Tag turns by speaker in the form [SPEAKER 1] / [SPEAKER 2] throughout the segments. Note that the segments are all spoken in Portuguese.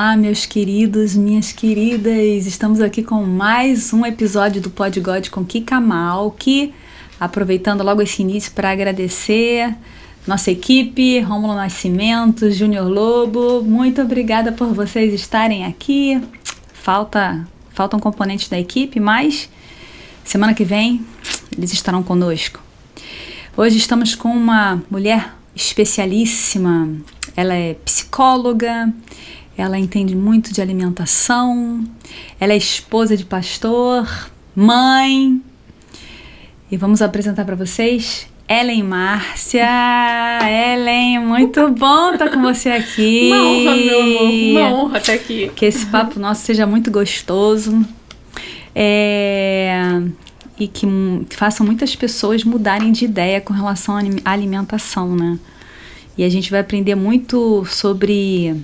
[SPEAKER 1] Olá, meus queridos, minhas queridas. Estamos aqui com mais um episódio do Pod God com Kika Malki. Aproveitando logo esse início para agradecer nossa equipe, Rômulo Nascimento, Júnior Lobo. Muito obrigada por vocês estarem aqui. Faltam componentes da equipe, mas semana que vem eles estarão conosco. Hoje estamos com uma mulher especialíssima. Ela é psicóloga, ela entende muito de alimentação, ela é esposa de pastor, mãe. E vamos apresentar para vocês Ellen Márcia. Ellen, muito bom estar com você aqui.
[SPEAKER 2] Uma honra, meu amor, uma honra estar aqui.
[SPEAKER 1] Que esse papo nosso seja muito gostoso. E que façam muitas pessoas mudarem de ideia com relação à alimentação, né? E a gente vai aprender muito sobre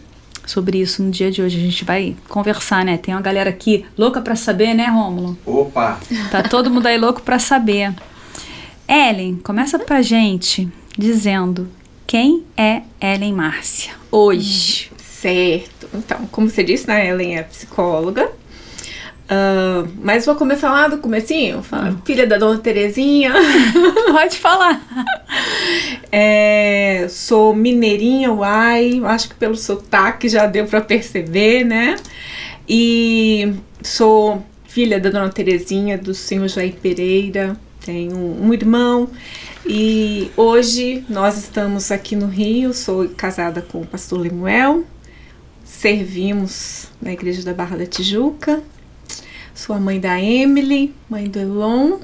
[SPEAKER 1] isso no dia de hoje. A gente vai conversar, né? Tem uma galera aqui louca pra saber, né, Rômulo?
[SPEAKER 3] Opa!
[SPEAKER 1] Tá todo mundo aí louco pra saber. Ellen, começa pra gente dizendo quem é Ellen Márcia hoje.
[SPEAKER 2] Certo. Então, como você disse, né, Ellen é psicóloga. Mas vou começar lá do comecinho, filha da Dona Terezinha.
[SPEAKER 1] Pode falar.
[SPEAKER 2] Sou mineirinha, acho que pelo sotaque já deu para perceber, né? E sou filha da Dona Terezinha, do senhor Jair Pereira, tenho um irmão. E hoje nós estamos aqui no Rio, sou casada com o pastor Lemuel, servimos na igreja da Barra da Tijuca. Sou a mãe da Emily, mãe do Elon,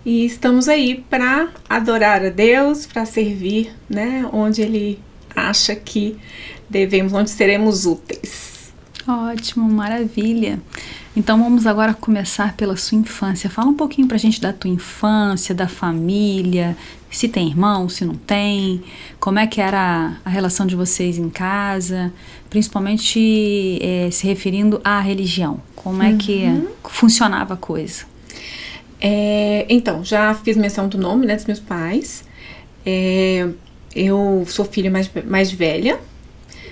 [SPEAKER 2] e estamos aí para adorar a Deus, para servir, né, onde Ele acha que devemos, onde seremos úteis.
[SPEAKER 1] Ótimo, maravilha. Então vamos agora começar pela sua infância. Fala um pouquinho pra gente da tua infância, da família, se tem irmão, se não tem, como é que era a relação de vocês em casa, principalmente se referindo à religião. Como é que funcionava a coisa?
[SPEAKER 2] Então, já fiz menção do nome, né, dos meus pais. Eu sou filha mais velha.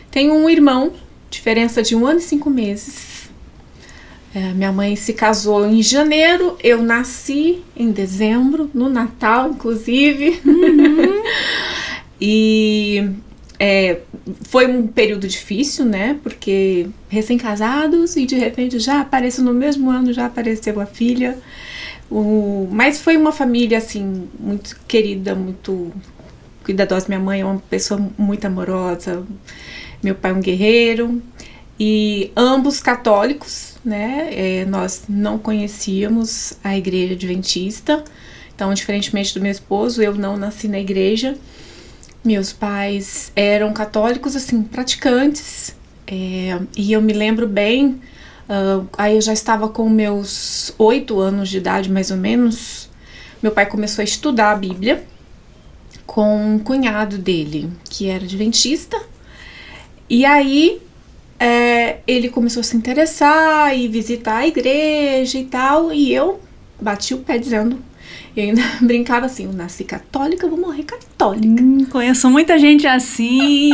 [SPEAKER 2] Tenho um irmão, diferença de 1 ano e 5 meses. Minha mãe se casou em janeiro, eu nasci em dezembro, no Natal, inclusive. E foi um período difícil, né? Porque recém-casados e de repente já apareceu no mesmo ano, já apareceu a filha. Mas foi uma família, assim, muito querida, muito cuidadosa. Minha mãe é uma pessoa muito amorosa, meu pai é um guerreiro. E ambos católicos, né? Nós não conhecíamos a igreja adventista. Então, diferentemente do meu esposo, eu não nasci na igreja. Meus pais eram católicos, assim, praticantes. E eu me lembro bem, aí eu já estava com meus 8 anos de idade, mais ou menos. Meu pai começou a estudar a Bíblia com um cunhado dele, que era adventista. E aí ele começou a se interessar e visitar a igreja e tal. E eu bati o pé dizendo... Eu ainda brincava assim, eu nasci católica, eu vou morrer católica.
[SPEAKER 1] Conheço muita gente assim.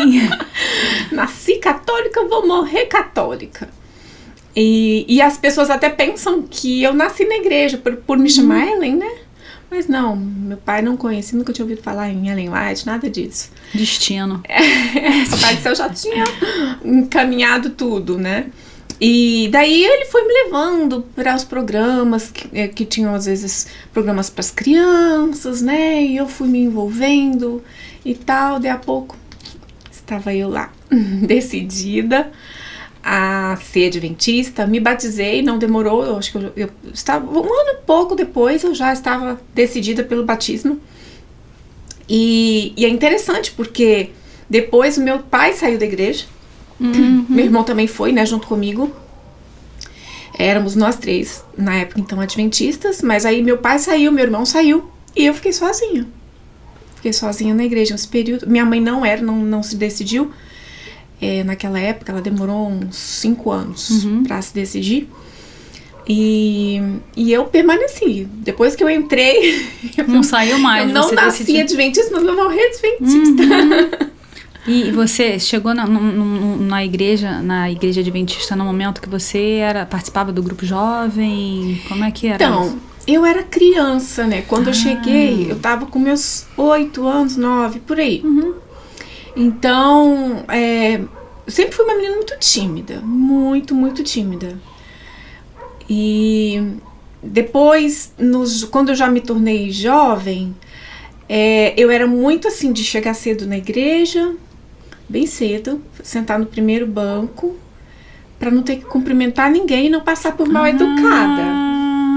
[SPEAKER 2] Nasci católica, eu vou morrer católica. E as pessoas até pensam que eu nasci na igreja por me chamar Ellen, né? Mas não, meu pai não conhecia, nunca tinha ouvido falar em Ellen White, nada disso.
[SPEAKER 1] Destino.
[SPEAKER 2] O pai do céu já tinha encaminhado tudo, né? E daí ele foi me levando para os programas que tinham às vezes programas para as crianças, né? E eu fui me envolvendo e tal. Daí a pouco estava eu lá, decidida a ser adventista. Me batizei, não demorou. Eu acho que eu estava 1 ano e pouco depois, eu já estava decidida pelo batismo. E é interessante porque depois o meu pai saiu da igreja. Meu irmão também foi, né, junto comigo. Éramos nós 3, na época, então, adventistas. Mas aí meu pai saiu, meu irmão saiu. E eu fiquei sozinha. Fiquei sozinha na igreja nesse período. Minha mãe não se decidiu. Naquela época, ela demorou uns 5 anos para se decidir. E eu permaneci. Depois que eu entrei...
[SPEAKER 1] Não saiu mais.
[SPEAKER 2] Eu não nasci adventista, mas eu morri adventista.
[SPEAKER 1] E você chegou na igreja adventista no momento que você participava do grupo jovem? Como é que era
[SPEAKER 2] Então,
[SPEAKER 1] isso?
[SPEAKER 2] eu era criança, né? Quando eu cheguei, eu tava com meus 8 anos, 9, por aí. Então, eu sempre fui uma menina muito tímida. Muito, muito tímida. E depois, quando eu já me tornei jovem, eu era muito assim de chegar cedo na igreja, bem cedo, sentar no primeiro banco, para não ter que cumprimentar ninguém e não passar por mal educada.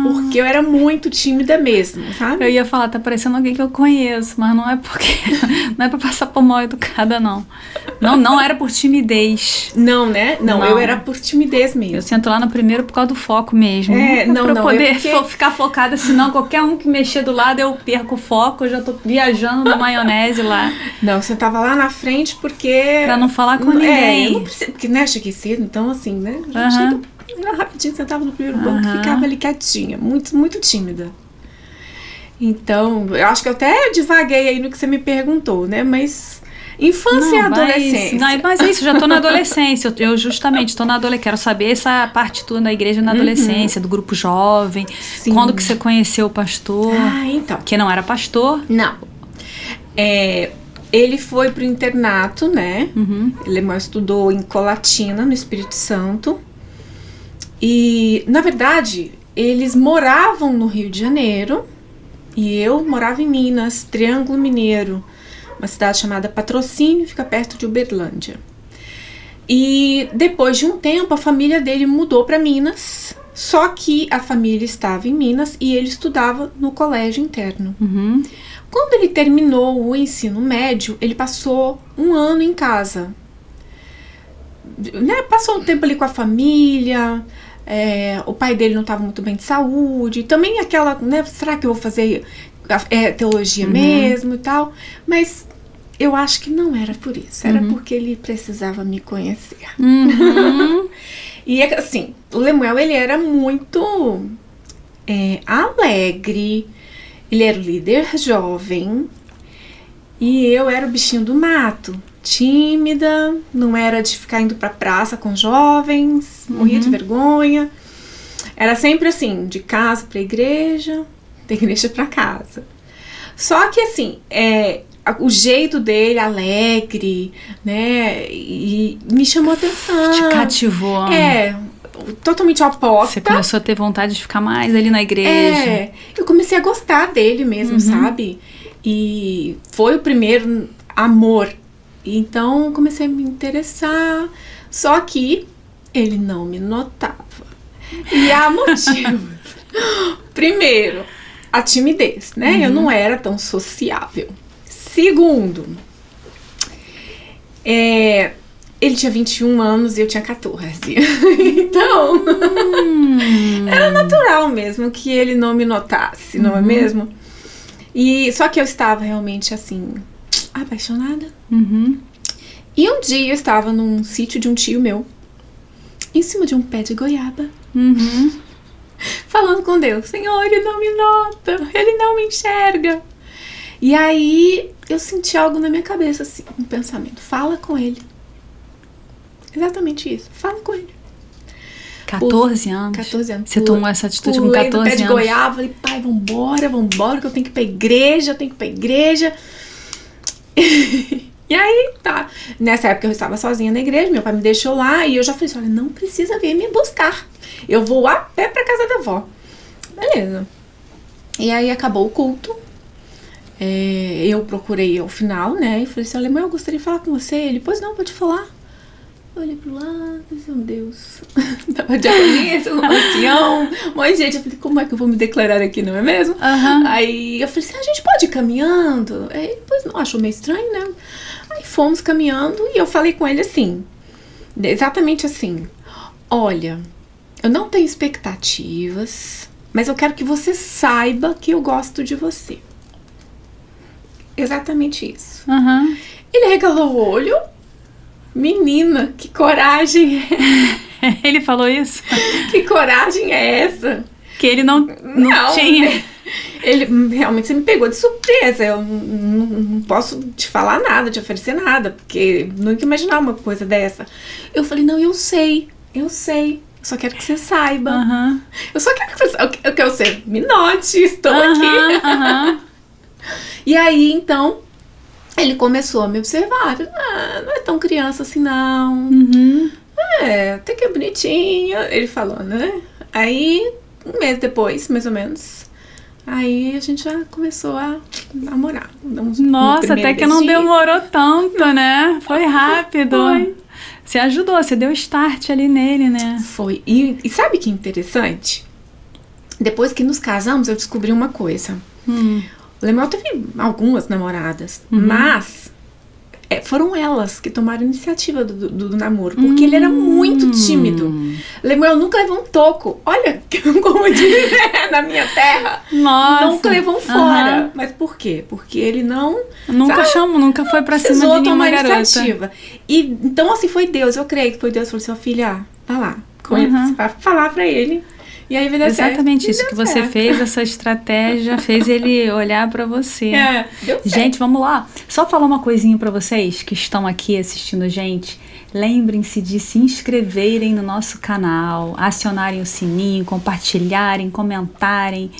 [SPEAKER 2] Porque eu era muito tímida mesmo, sabe?
[SPEAKER 1] Eu ia falar, tá parecendo alguém que eu conheço, mas não é porque... Não é pra passar por mal educada, não. Não era por timidez.
[SPEAKER 2] Não, né? Não, eu era por timidez mesmo.
[SPEAKER 1] Eu sento lá no primeiro por causa do foco mesmo. Pra poder ficar focada, senão qualquer um que mexer do lado eu perco o foco, eu já tô viajando na maionese lá.
[SPEAKER 2] Não, eu sentava lá na frente porque...
[SPEAKER 1] Pra não falar com ninguém.
[SPEAKER 2] Eu não preciso, porque, né, cheguei cedo, então assim, né? Era rapidinho, sentava no primeiro banco e ficava ali quietinha, muito, muito tímida. Então, eu acho que eu até divaguei aí no que você me perguntou, né? Mas infância e adolescência.
[SPEAKER 1] Mas é isso, já tô na adolescência. Eu justamente tô na adolescência. Quero saber essa parte tua na igreja na adolescência, do grupo jovem. Sim. Quando que você conheceu o pastor?
[SPEAKER 2] Então.
[SPEAKER 1] Que não era pastor?
[SPEAKER 2] Não. Ele foi pro internato, né? Ele estudou em Colatina, no Espírito Santo. E, na verdade, eles moravam no Rio de Janeiro e eu morava em Minas, Triângulo Mineiro, uma cidade chamada Patrocínio, fica perto de Uberlândia. E depois de um tempo, a família dele mudou para Minas, só que a família estava em Minas e ele estudava no colégio interno. Quando ele terminou o ensino médio, ele passou um ano em casa. Né? Passou um tempo ali com a família... o pai dele não estava muito bem de saúde, também aquela, né, será que eu vou fazer teologia mesmo e tal, mas eu acho que não era por isso, era porque ele precisava me conhecer. E assim, o Lemuel, ele era muito alegre, ele era o líder jovem e eu era o bichinho do mato, tímida, não era de ficar indo pra praça com jovens, morria de vergonha. Era sempre assim, de casa pra igreja, da igreja pra casa. Só que assim, o jeito dele, alegre, né, e me chamou atenção.
[SPEAKER 1] Te cativou.
[SPEAKER 2] Totalmente oposta.
[SPEAKER 1] Você começou a ter vontade de ficar mais ali na igreja.
[SPEAKER 2] Eu comecei a gostar dele mesmo, sabe? E foi o primeiro amor. Então comecei a me interessar, só que ele não me notava. E há motivos. Primeiro, a timidez, né? Eu não era tão sociável. Segundo, ele tinha 21 anos e eu tinha 14. Então, era natural mesmo que ele não me notasse, não é mesmo? E só que eu estava realmente assim... apaixonada. E um dia eu estava num sítio de um tio meu, em cima de um pé de goiaba, falando com Deus: Senhor, ele não me nota, ele não me enxerga. E aí eu senti algo na minha cabeça, assim, um pensamento: fala com ele. Exatamente isso, fala com ele.
[SPEAKER 1] 14 anos?
[SPEAKER 2] 14 anos.
[SPEAKER 1] Você tomou essa atitude com 14 anos?
[SPEAKER 2] Pulei do pé de goiaba, falei: pai, vambora, que eu tenho que ir pra igreja, E aí, tá. Nessa época eu estava sozinha na igreja, meu pai me deixou lá e eu já falei assim: olha, não precisa vir me buscar. Eu vou a pé pra casa da avó. Beleza. E aí acabou o culto. Eu procurei ao final, né? E falei assim: olha, mãe, eu gostaria de falar com você. Ele: pois não, pode falar. Eu olhei pro lado, meu Deus. Tava de agonia, um ancião, um monte de gente. Eu falei: como é que eu vou me declarar aqui, não é mesmo? Aí eu falei assim: a gente pode ir caminhando? Aí depois não, achou meio estranho, né? Aí fomos caminhando e eu falei com ele assim, exatamente assim: olha, eu não tenho expectativas, mas eu quero que você saiba que eu gosto de você. Exatamente isso. Ele regalou o olho. Menina, que coragem é?
[SPEAKER 1] Ele falou isso?
[SPEAKER 2] Que coragem é essa?
[SPEAKER 1] Que ele não tinha.
[SPEAKER 2] Ele realmente, você me pegou de surpresa. Eu não posso te falar nada, te oferecer nada, porque nunca imaginar uma coisa dessa. Eu falei, não, eu sei. Eu só quero que você saiba. Eu só quero que você me note, estou aqui. E aí, então, ele começou a me observar. Eu falei, não é tão criança assim, não. Até que é bonitinho. Ele falou, né? Aí, um mês depois, mais ou menos, aí a gente já começou a namorar.
[SPEAKER 1] Nossa, até que não demorou tanto, né? Foi rápido.
[SPEAKER 2] Foi.
[SPEAKER 1] Você ajudou, você deu start ali nele, né?
[SPEAKER 2] Foi. E sabe que interessante? Depois que nos casamos, eu descobri uma coisa. O Lemuel teve algumas namoradas, mas foram elas que tomaram a iniciativa do namoro, porque ele era muito tímido. Lemuel nunca levou um toco. Olha, como diz na minha terra.
[SPEAKER 1] Nossa.
[SPEAKER 2] Nunca levou fora. Mas por quê? Porque ele
[SPEAKER 1] nunca foi pra cima de nenhuma garota. Iniciativa.
[SPEAKER 2] E, então, assim, foi Deus. Eu creio que foi Deus que falou assim, filha, vai lá com ele, você vai falar pra ele. E aí vai dar certo.
[SPEAKER 1] Exatamente isso que você fez, essa estratégia fez ele olhar pra você.
[SPEAKER 2] Deu certo.
[SPEAKER 1] Gente, vamos lá. Só falar uma coisinha pra vocês que estão aqui assistindo a gente. Lembrem-se de se inscreverem no nosso canal, acionarem o sininho, compartilharem, comentarem.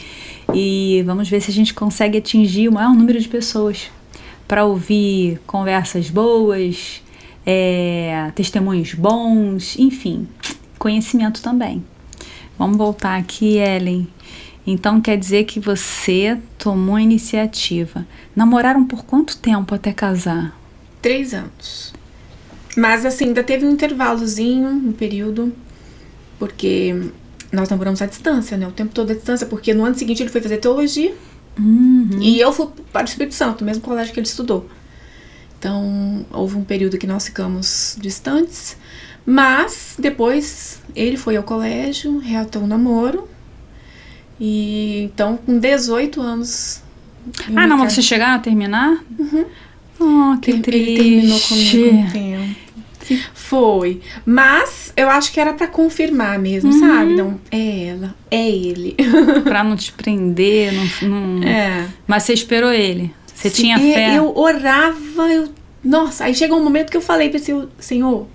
[SPEAKER 1] E vamos ver se a gente consegue atingir o maior número de pessoas para ouvir conversas boas, testemunhos bons, enfim, conhecimento também. Vamos voltar aqui, Ellen. Então quer dizer que você tomou a iniciativa. Namoraram por quanto tempo até casar?
[SPEAKER 2] 3 anos. Mas assim, ainda teve um intervalozinho, um período, porque nós namoramos à distância, né? O tempo todo à distância, porque no ano seguinte ele foi fazer teologia e eu fui para o Espírito Santo, o mesmo colégio que ele estudou. Então, houve um período que nós ficamos distantes, mas depois ele foi ao colégio, reatou o namoro, e então com 18 anos...
[SPEAKER 1] não, mas você chegaram a terminar? Oh, que triste.
[SPEAKER 2] Ele terminou comigo um tempo. Foi. Mas eu acho que era pra confirmar mesmo, sabe? Não, é ela, é ele.
[SPEAKER 1] Pra não te prender, não... Mas você esperou ele? Você tinha fé?
[SPEAKER 2] Eu orava, nossa, aí chegou um momento que eu falei pra esse Senhor,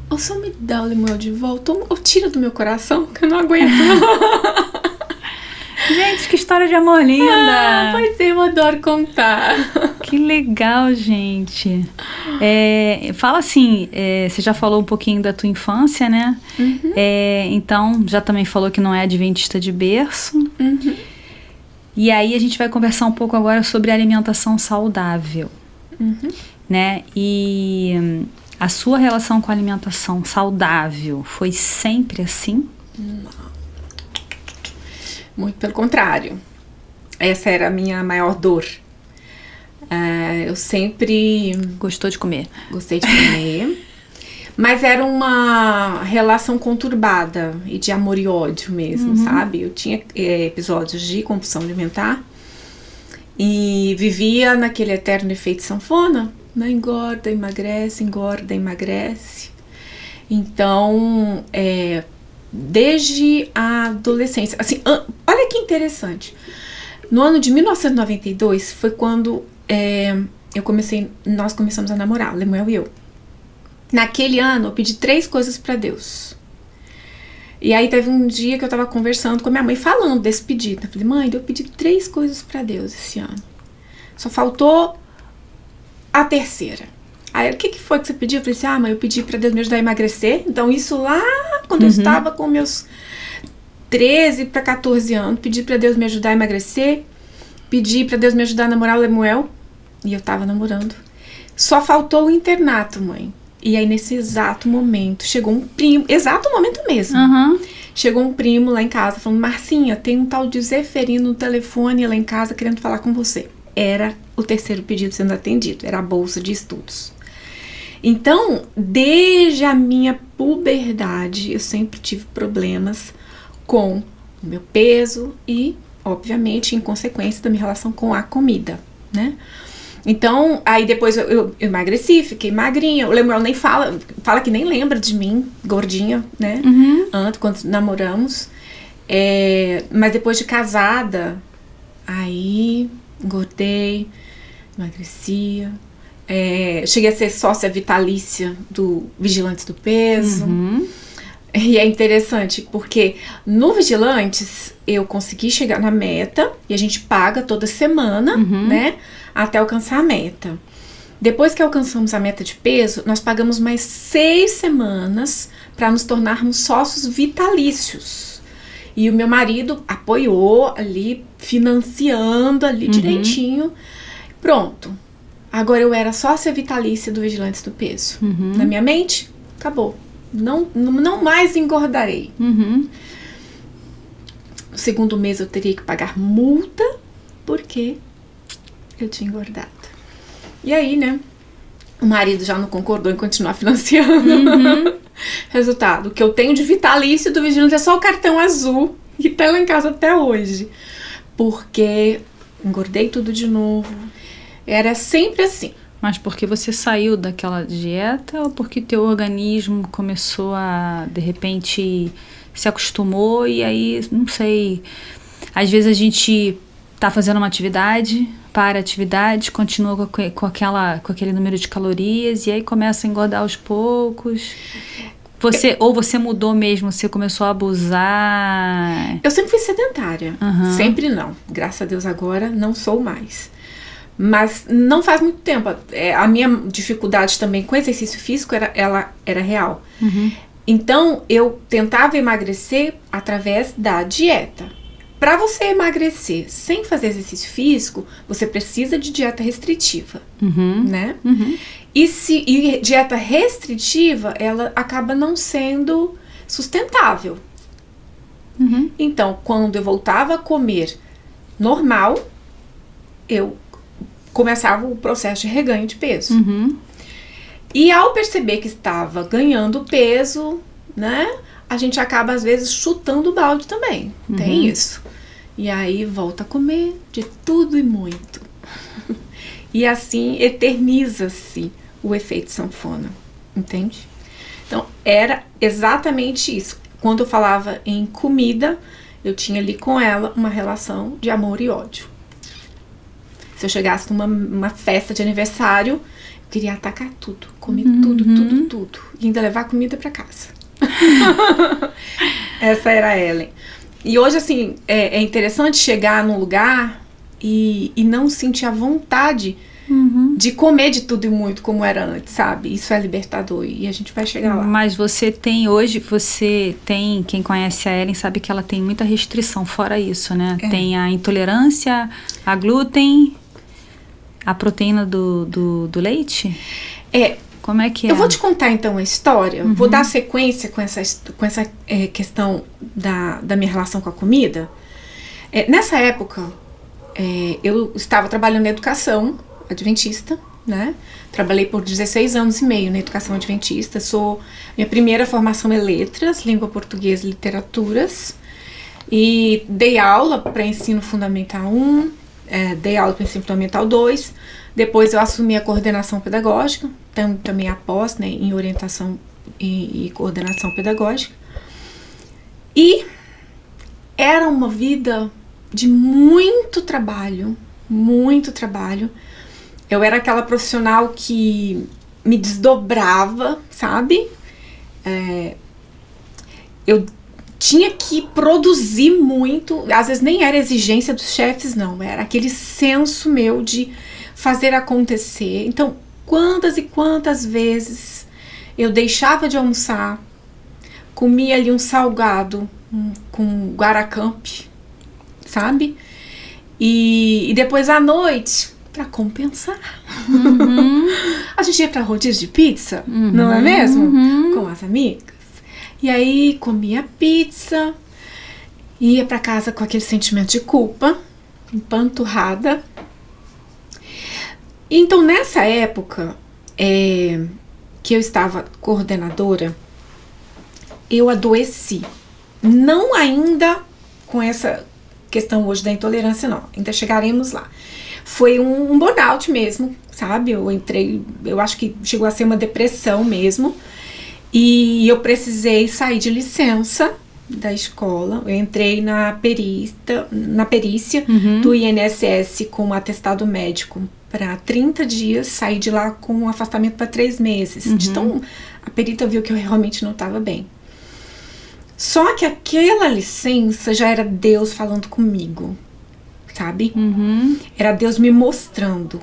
[SPEAKER 2] o Senhor me dá o Lemuel de volta, ou tira do meu coração, que eu não aguento.
[SPEAKER 1] Gente, que história de amor linda!
[SPEAKER 2] Pois é, eu adoro contar.
[SPEAKER 1] Que legal, gente. Fala assim, você já falou um pouquinho da tua infância, né? Então, já também falou que não é adventista de berço. E aí a gente vai conversar um pouco agora sobre alimentação saudável, né? E a sua relação com a alimentação saudável foi sempre assim?
[SPEAKER 2] Não. Muito pelo contrário. Essa era a minha maior dor. Eu sempre...
[SPEAKER 1] Gostou de comer?
[SPEAKER 2] Gostei de comer. Mas era uma relação conturbada e de amor e ódio mesmo, sabe? Eu tinha episódios de compulsão alimentar e vivia naquele eterno efeito sanfona, né? Engorda, emagrece, engorda, emagrece. Então, desde a adolescência, assim, olha que interessante. No ano de 1992 foi quando nós começamos a namorar, Lemuel e eu. Naquele ano eu pedi 3 coisas pra Deus. E aí teve um dia que eu tava conversando com a minha mãe, falando desse pedido. Eu falei, mãe, eu pedi 3 coisas pra Deus esse ano. Só faltou a terceira. Aí, o que foi que você pediu? Eu falei assim, mãe, eu pedi pra Deus me ajudar a emagrecer. Então, isso lá, quando eu estava com meus 13 para 14 anos, pedi pra Deus me ajudar a emagrecer. Pedi pra Deus me ajudar a namorar o Lemuel. E eu tava namorando. Só faltou o internato, mãe. E aí, nesse exato momento, chegou um primo, exato momento mesmo. Chegou um primo lá em casa, falando, Marcinha, tem um tal de Zeferino no telefone lá em casa querendo falar com você. Era o 3º pedido sendo atendido, era a bolsa de estudos. Então, desde a minha puberdade, eu sempre tive problemas com o meu peso e, obviamente, em consequência da minha relação com a comida, né? Então, aí depois eu emagreci, fiquei magrinha. O Lemuel nem fala que nem lembra de mim, gordinha, né? Antes, quando namoramos. Mas depois de casada, aí engordei, emagrecia. Cheguei a ser sócia vitalícia do Vigilantes do Peso. E é interessante, porque no Vigilantes eu consegui chegar na meta, e a gente paga toda semana, né, até alcançar a meta. Depois que alcançamos a meta de peso, nós pagamos mais 6 semanas para nos tornarmos sócios vitalícios. E o meu marido apoiou ali, financiando ali direitinho. Pronto. Agora eu era sócia vitalícia do Vigilantes do Peso. Na minha mente, acabou. Não mais engordarei. No segundo mês eu teria que pagar multa porque eu tinha engordado. E aí, né? O marido já não concordou em continuar financiando. Resultado, o que eu tenho de vitalício do Vigilante é só o cartão azul. E tá lá em casa até hoje. Porque engordei tudo de novo. Era sempre assim.
[SPEAKER 1] Mas porque você saiu daquela dieta ou porque teu organismo começou a, de repente, se acostumou e aí, não sei, às vezes a gente tá fazendo uma atividade, para a atividade, continua com aquele número de calorias e aí começa a engordar aos poucos. Ou você mudou mesmo, você começou a abusar?
[SPEAKER 2] Eu sempre fui sedentária, sempre não. Graças a Deus agora não sou mais. Mas não faz muito tempo. A minha dificuldade também com exercício físico era real. Então, eu tentava emagrecer através da dieta. Para você emagrecer sem fazer exercício físico, você precisa de dieta restritiva, né? E dieta restritiva, ela acaba não sendo sustentável. Então, quando eu voltava a comer normal, eu começava o processo de reganho de peso. E ao perceber que estava ganhando peso, né, a gente acaba às vezes chutando o balde também. Tem isso. E aí volta a comer de tudo e muito. E assim eterniza-se o efeito sanfona. Entende? Então era exatamente isso. Quando eu falava em comida, eu tinha ali com ela uma relação de amor e ódio. Se eu chegasse numa festa de aniversário, eu queria atacar tudo, comer tudo. E ainda levar comida pra casa. Essa era a Ellen. E hoje, assim, é interessante chegar num lugar e não sentir a vontade de comer de tudo e muito como era antes, sabe? Isso é libertador e a gente vai chegar lá.
[SPEAKER 1] Mas quem conhece a Ellen sabe que ela tem muita restrição fora isso, né? Tem a intolerância a glúten, a proteína do leite? Como é que é?
[SPEAKER 2] Eu vou te contar então a história, vou dar sequência com essa questão da minha relação com a comida. Nessa época, eu estava trabalhando na educação adventista, né? Trabalhei por 16 anos e meio na educação adventista. Minha primeira formação é letras, língua portuguesa e literaturas. E dei aula para ensino fundamental 1, dei aula para ensino fundamental 2. Depois eu assumi a coordenação pedagógica, também após, né, em orientação e coordenação pedagógica. E era uma vida de muito trabalho. Eu era aquela profissional que me desdobrava, sabe? Eu tinha que produzir muito, às vezes nem era exigência dos chefes, não, era aquele senso meu de fazer acontecer. Então, quantas e quantas vezes eu deixava de almoçar, comia ali um salgado com guaracamp, sabe? E depois à noite, para compensar, a gente ia para rodízio de pizza, não é mesmo? Com as amigas. E aí comia pizza, ia para casa com aquele sentimento de culpa, empanturrada. Então, nessa época que eu estava coordenadora, eu adoeci. Não ainda com essa questão hoje da intolerância, não. Ainda chegaremos lá. Foi um burnout mesmo, sabe? Eu acho que chegou a ser uma depressão mesmo. E eu precisei sair de licença da escola, eu entrei na perícia do INSS com um atestado médico para 30 dias, saí de lá com um afastamento para 3 meses. Então, a perita viu que eu realmente não estava bem. Só que aquela licença já era Deus falando comigo, sabe? Era Deus me mostrando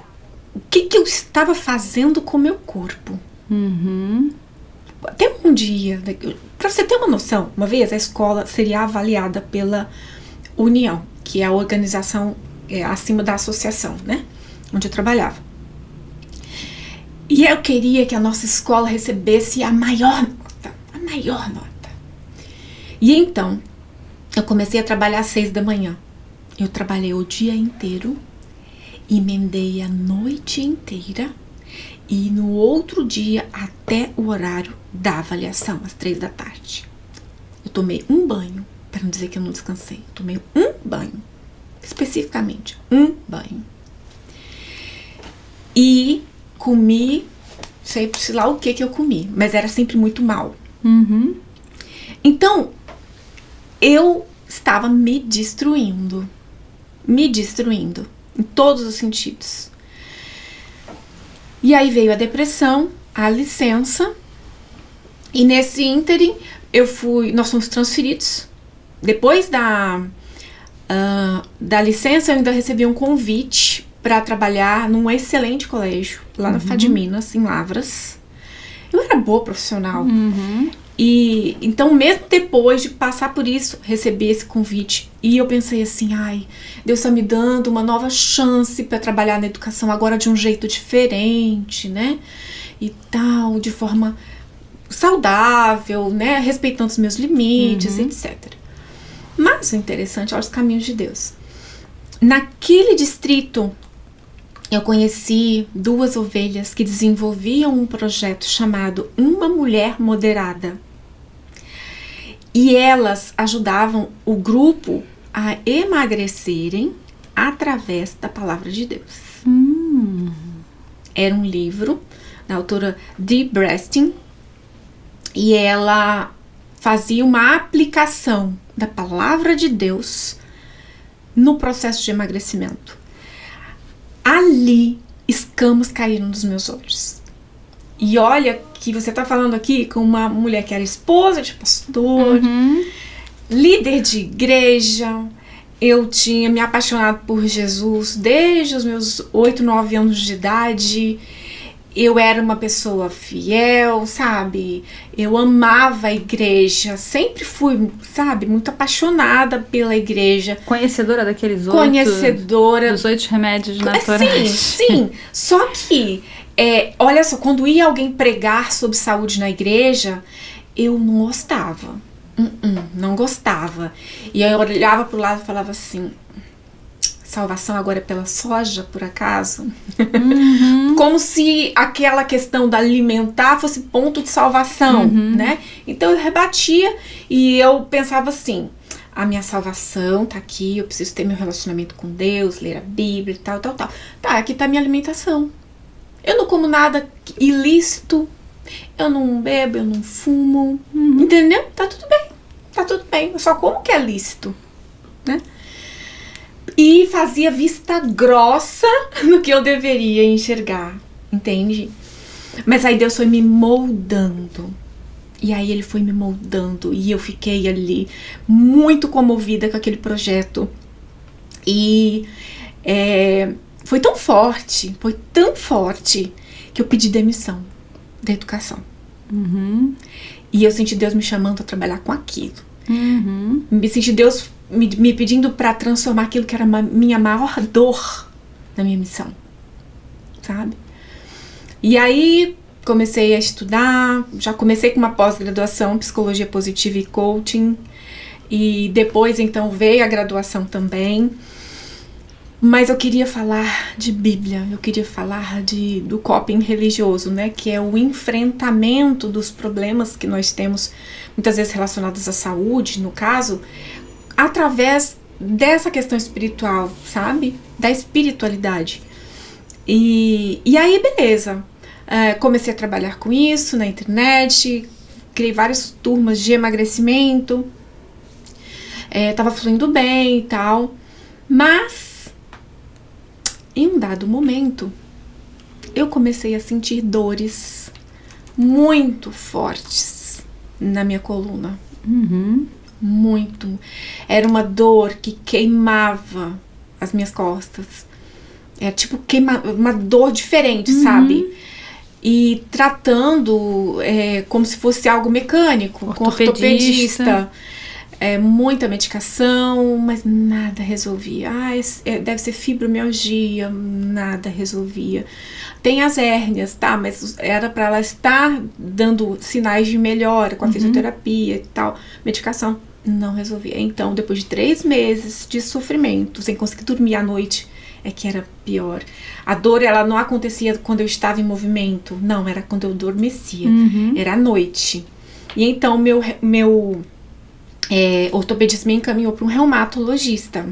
[SPEAKER 2] o que eu estava fazendo com o meu corpo. Até um dia, para você ter uma noção, uma vez a escola seria avaliada pela União, que é a organização acima da associação, né? Onde eu trabalhava. E eu queria que a nossa escola recebesse a maior nota. E então, eu comecei a trabalhar às 6 da manhã. Eu trabalhei o dia inteiro, emendei a noite inteira, e no outro dia até o horário da avaliação, às 3 da tarde. Eu tomei um banho, para não dizer que eu não descansei. Eu tomei um banho, especificamente, um banho. E comi, sei lá o que eu comi, mas era sempre muito mal. Então, eu estava me destruindo em todos os sentidos. E aí veio a depressão, a licença, e nesse ínterim nós fomos transferidos. Depois da licença, eu ainda recebi um convite para trabalhar num excelente colégio, lá na FAD Minas, em Lavras. Eu era boa profissional. E então, mesmo depois de passar por isso, recebi esse convite. E eu pensei assim, ai, Deus está me dando uma nova chance para trabalhar na educação agora de um jeito diferente, né? E tal, de forma saudável, né? Respeitando os meus limites, etc. Mas o interessante é os caminhos de Deus. Naquele distrito, eu conheci 2 ovelhas que desenvolviam um projeto chamado Uma Mulher Moderada. E elas ajudavam o grupo a emagrecerem através da palavra de Deus. Era um livro da autora Dee Brestin, e ela fazia uma aplicação da palavra de Deus no processo de emagrecimento. Ali, escamas caíram dos meus olhos. E olha que você está falando aqui com uma mulher que era esposa de pastor, líder de igreja. Eu tinha me apaixonado por Jesus desde os meus 8, 9 anos de idade. Eu era uma pessoa fiel, sabe? Eu amava a igreja. Sempre fui, sabe, muito apaixonada pela igreja.
[SPEAKER 1] Conhecedora daqueles dos 8 remédios naturais.
[SPEAKER 2] Sim. Só que, olha só, quando ia alguém pregar sobre saúde na igreja, eu não gostava. Não gostava. E eu olhava pro lado e falava assim... Salvação agora é pela soja, por acaso? Como se aquela questão da alimentar fosse ponto de salvação, né? Então eu rebatia e eu pensava assim, a minha salvação tá aqui, eu preciso ter meu relacionamento com Deus, ler a Bíblia e tal. Tá, aqui tá a minha alimentação. Eu não como nada ilícito, eu não bebo, eu não fumo, entendeu? Tá tudo bem, eu só como o que é lícito, né? E fazia vista grossa no que eu deveria enxergar, entende? Mas aí Deus foi me moldando. E aí ele foi me moldando. E eu fiquei ali muito comovida com aquele projeto. E foi tão forte, que eu pedi demissão da educação. E eu senti Deus me chamando a trabalhar com aquilo. Me senti Deus me pedindo para transformar aquilo que era minha maior dor na minha missão, sabe? E aí comecei a estudar, já comecei com uma pós-graduação em psicologia positiva e coaching, e depois então veio a graduação também. Mas eu queria falar de Bíblia, eu queria falar do coping religioso, né? Que é o enfrentamento dos problemas que nós temos, muitas vezes relacionados à saúde, no caso, através dessa questão espiritual, sabe? Da espiritualidade. E aí, beleza. Comecei a trabalhar com isso na internet, criei várias turmas de emagrecimento. Tava fluindo bem e tal. Mas, em um dado momento, eu comecei a sentir dores muito fortes na minha coluna. Muito. Era uma dor que queimava as minhas costas. Era tipo uma dor diferente, sabe? E tratando como se fosse algo mecânico, com ortopedista. Muita medicação, mas nada resolvia. Deve ser fibromialgia, nada resolvia. Tem as hérnias, tá? Mas era para ela estar dando sinais de melhora com a fisioterapia e tal. Medicação não resolvia. Então, depois de 3 meses de sofrimento, sem conseguir dormir à noite, é que era pior. A dor, ela não acontecia quando eu estava em movimento. Não, era quando eu adormecia. Era à noite. E então, meu ortopedista me encaminhou para um reumatologista.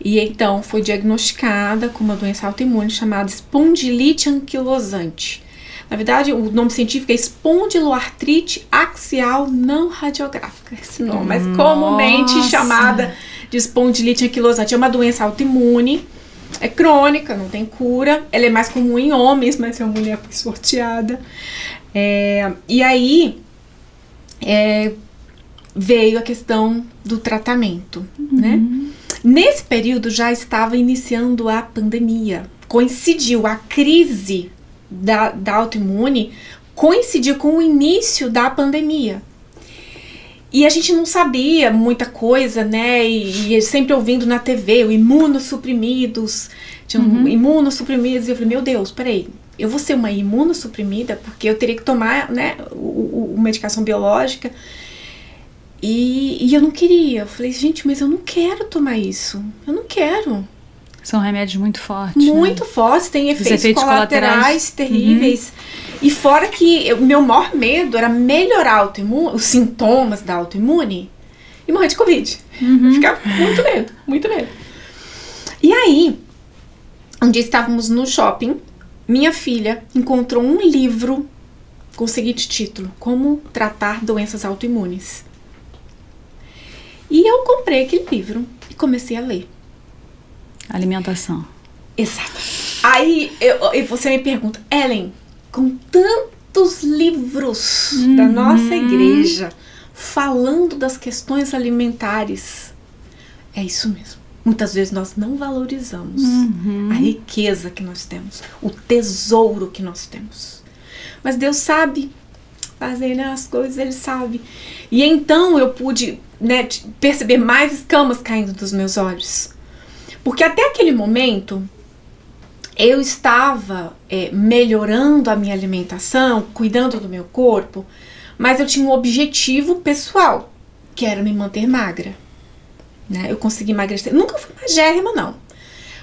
[SPEAKER 2] E então foi diagnosticada com uma doença autoimune chamada espondilite anquilosante. Na verdade, o nome científico é espondiloartrite axial não radiográfica. Esse nome, mas comumente chamada de espondilite anquilosante. É uma doença autoimune, é crônica, não tem cura. Ela é mais comum em homens, mas a mulher foi sorteada. E aí veio a questão do tratamento, né? Nesse período já estava iniciando a pandemia. Coincidiu a crise da autoimune, coincidiu com o início da pandemia. E a gente não sabia muita coisa, né? E sempre ouvindo na TV, o imunossuprimidos, imunossuprimidos. E eu falei, meu Deus, peraí, eu vou ser uma imunossuprimida porque eu teria que tomar, né, a medicação biológica. E eu não queria. Eu falei, gente, mas eu não quero tomar isso. Eu não quero.
[SPEAKER 1] São remédios muito fortes.
[SPEAKER 2] Muito fortes, tem efeitos colaterais terríveis. E fora que o meu maior medo era melhorar os sintomas da autoimune e morrer de Covid. Ficava com muito medo. E aí, um dia estávamos no shopping, minha filha encontrou um livro com o seguinte título: Como Tratar Doenças Autoimunes. E eu comprei aquele livro e comecei a ler.
[SPEAKER 1] Alimentação.
[SPEAKER 2] Exato. Aí você me pergunta, Ellen, com tantos livros da nossa igreja falando das questões alimentares, é isso mesmo. Muitas vezes nós não valorizamos a riqueza que nós temos, o tesouro que nós temos. Mas Deus sabe fazer, né, as coisas, Ele sabe. E então eu pude, né, perceber mais escamas caindo dos meus olhos. Porque até aquele momento eu estava melhorando a minha alimentação, cuidando do meu corpo, mas eu tinha um objetivo pessoal, que era me manter magra. Né? Eu consegui emagrecer. Nunca fui magérrima, não.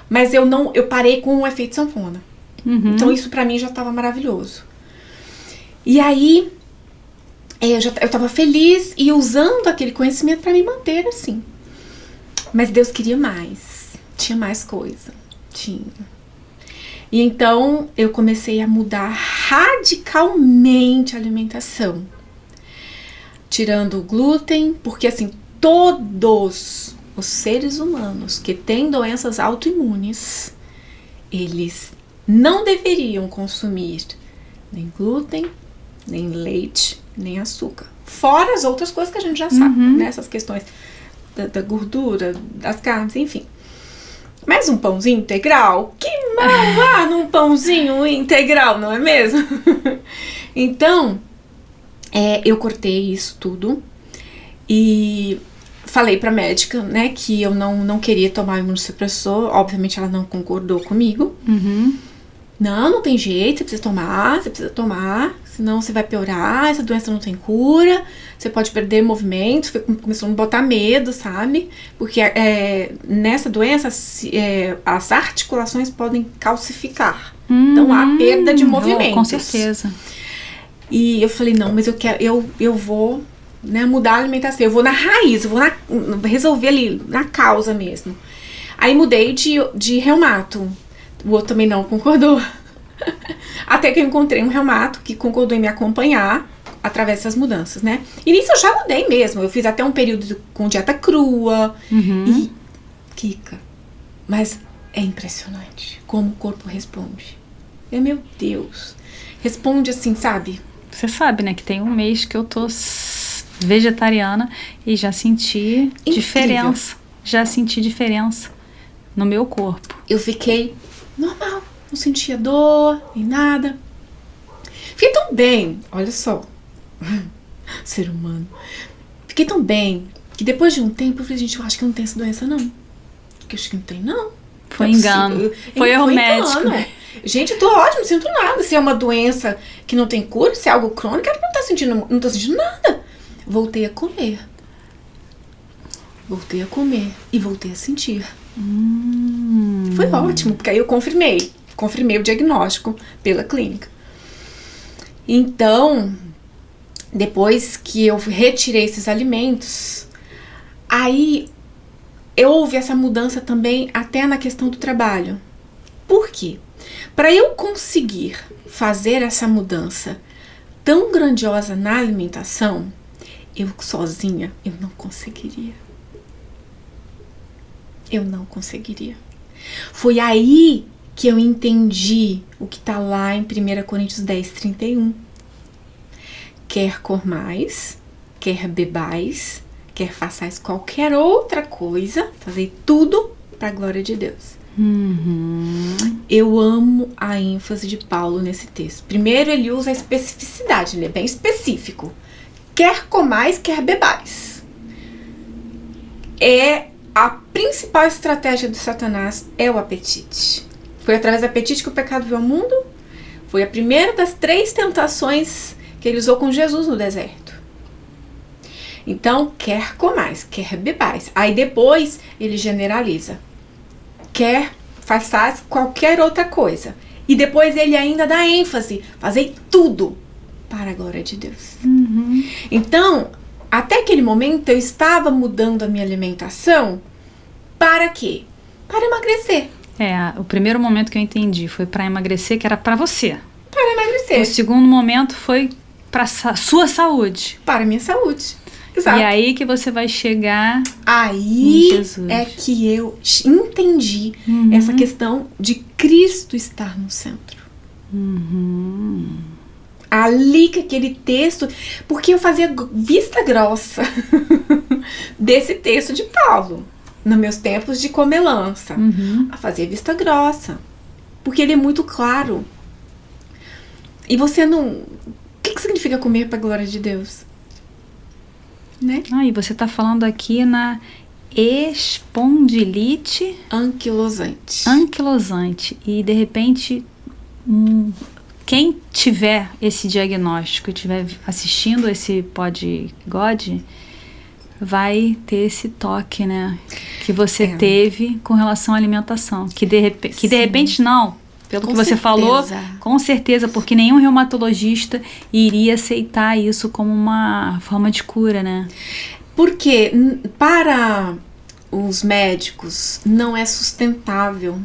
[SPEAKER 2] Mas eu parei com o efeito sanfona. Então isso pra mim já estava maravilhoso. E aí eu estava feliz e usando aquele conhecimento para me manter assim. Mas Deus queria mais. Tinha mais coisa. Tinha. E então eu comecei a mudar radicalmente a alimentação. Tirando o glúten, porque assim, todos os seres humanos que têm doenças autoimunes, eles não deveriam consumir nem glúten, nem leite, nem açúcar. Fora as outras coisas que a gente já sabe, né? Essas questões da gordura, das carnes, enfim. Mas um pãozinho integral? Que mal há num pãozinho integral, não é mesmo? Então, eu cortei isso tudo e falei pra médica, né, que eu não queria tomar imunossupressor. Obviamente ela não concordou comigo. Não tem jeito, você precisa tomar, senão você vai piorar, essa doença não tem cura, você pode perder movimentos. Começou a me botar medo, sabe? Porque nessa doença as articulações podem calcificar, então há perda de movimentos.
[SPEAKER 1] Com certeza.
[SPEAKER 2] E eu falei, não, mas eu vou, né, mudar a alimentação, eu vou na raiz, eu vou resolver ali, na causa mesmo. Aí mudei de reumato. O outro também não concordou. Até que eu encontrei um reumato que concordou em me acompanhar através dessas mudanças, né? E nisso eu já mudei mesmo. Eu fiz até um período com dieta crua. E, Kika, mas é impressionante como o corpo responde. Meu Deus. Responde assim, sabe?
[SPEAKER 1] Você sabe, né, que tem um mês que eu tô vegetariana e já senti diferença. Já senti diferença no meu corpo.
[SPEAKER 2] Eu fiquei normal. Não sentia dor, nem nada. Fiquei tão bem, olha só, ser humano. Fiquei tão bem que depois de um tempo eu falei, gente, eu acho que eu não tenho essa doença, não. Eu acho que não tem, não.
[SPEAKER 1] Foi engano. Foi erro médico.
[SPEAKER 2] Gente, eu tô ótimo, não sinto nada. Se é uma doença que não tem cura, se é algo crônico, eu não tô sentindo nada. Voltei a comer. E voltei a sentir. Foi ótimo, porque aí eu confirmei o diagnóstico pela clínica. Então, depois que eu retirei esses alimentos, aí houve essa mudança também até na questão do trabalho. Por quê? Para eu conseguir fazer essa mudança tão grandiosa na alimentação, eu sozinha, eu não conseguiria. Foi aí que eu entendi o que está lá em 1 Coríntios 10:31. Quer comais, quer bebais, quer façais qualquer outra coisa, fazer tudo para a glória de Deus. Eu amo a ênfase de Paulo nesse texto. Primeiro, ele usa a especificidade, ele é bem específico. Quer comais, quer bebais. A principal estratégia do Satanás é o apetite. Foi através do apetite que o pecado veio ao mundo. Foi a primeira das 3 tentações que ele usou com Jesus no deserto. Então, quer comais, quer bebais. Aí depois ele generaliza. Quer façais qualquer outra coisa. E depois ele ainda dá ênfase. Fazei tudo para a glória de Deus. Então, até aquele momento eu estava mudando a minha alimentação. Para quê? Para emagrecer.
[SPEAKER 1] O primeiro momento que eu entendi foi para emagrecer, que era para você.
[SPEAKER 2] Para emagrecer.
[SPEAKER 1] O segundo momento foi para sua saúde.
[SPEAKER 2] Para a minha saúde. Exato.
[SPEAKER 1] E aí que você vai chegar
[SPEAKER 2] aí
[SPEAKER 1] em Jesus.
[SPEAKER 2] É que eu entendi essa questão de Cristo estar no centro. Ali que aquele texto, porque eu fazia vista grossa desse texto de Paulo, nos meus tempos de comelança. A fazer vista grossa, porque ele é muito claro. E você não... O que significa comer para a glória de Deus? Né?
[SPEAKER 1] E você está falando aqui na espondilite anquilosante. E de repente, quem tiver esse diagnóstico e estiver assistindo esse PodGod, vai ter esse toque, né? Que você teve com relação à alimentação. Que de repente não. Pelo que você falou, com certeza, porque nenhum reumatologista iria aceitar isso como uma forma de cura, né?
[SPEAKER 2] Porque para os médicos não é sustentável.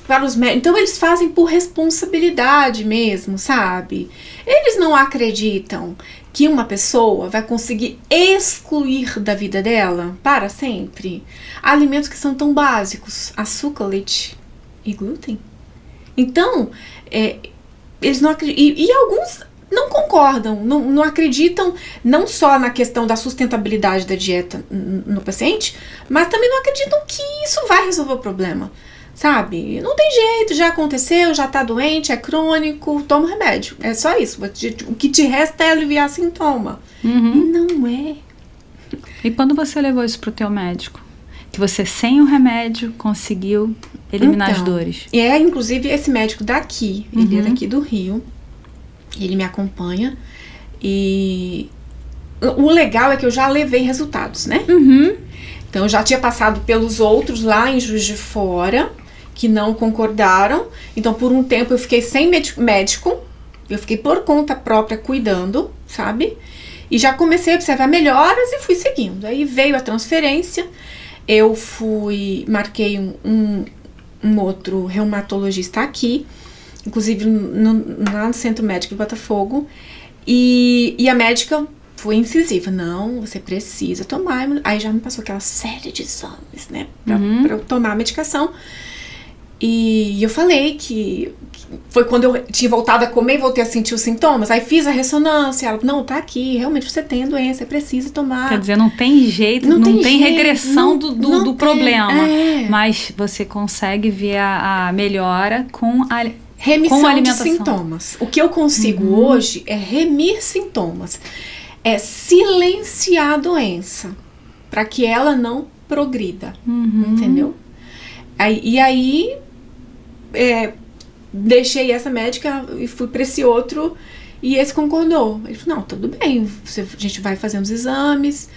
[SPEAKER 2] Para os médicos. Então eles fazem por responsabilidade mesmo, sabe? Eles não acreditam que uma pessoa vai conseguir excluir da vida dela para sempre alimentos que são tão básicos: açúcar, leite e glúten. Então, eles não acreditam. E alguns não concordam, não acreditam não só na questão da sustentabilidade da dieta no paciente, mas também não acreditam que isso vai resolver o problema. Sabe? Não tem jeito, já aconteceu, já tá doente, é crônico, toma remédio. É só isso. O que te resta é aliviar sintoma. E não é.
[SPEAKER 1] E quando você levou isso pro teu médico? Que você, sem o remédio, conseguiu eliminar as dores?
[SPEAKER 2] Inclusive, esse médico daqui, ele é daqui do Rio, ele me acompanha. E o legal é que eu já levei resultados, né? Então, eu já tinha passado pelos outros lá em Juiz de Fora, que não concordaram. Então, por um tempo, eu fiquei sem médico. Eu fiquei por conta própria cuidando, sabe? E já comecei a observar melhoras e fui seguindo. Aí veio a transferência. Eu marquei um outro reumatologista aqui. inclusive lá no Centro Médico de Botafogo, e a médica foi incisiva, não, você precisa tomar, aí já me passou aquela série de exames, né, pra eu tomar a medicação, e eu falei que foi quando eu tinha voltado a comer e voltei a sentir os sintomas, aí fiz a ressonância, ela, não, tá aqui, realmente você tem a doença, você precisa tomar.
[SPEAKER 1] Quer dizer, não tem jeito, não tem regressão do problema, mas você consegue ver a melhora com a
[SPEAKER 2] remissão
[SPEAKER 1] com a alimentação.
[SPEAKER 2] De sintomas. O que eu consigo hoje é remir sintomas, é silenciar a doença, para que ela não progrida, entendeu? Aí deixei essa médica e fui para esse outro, e esse concordou. Ele falou, não, tudo bem, a gente vai fazendo os exames,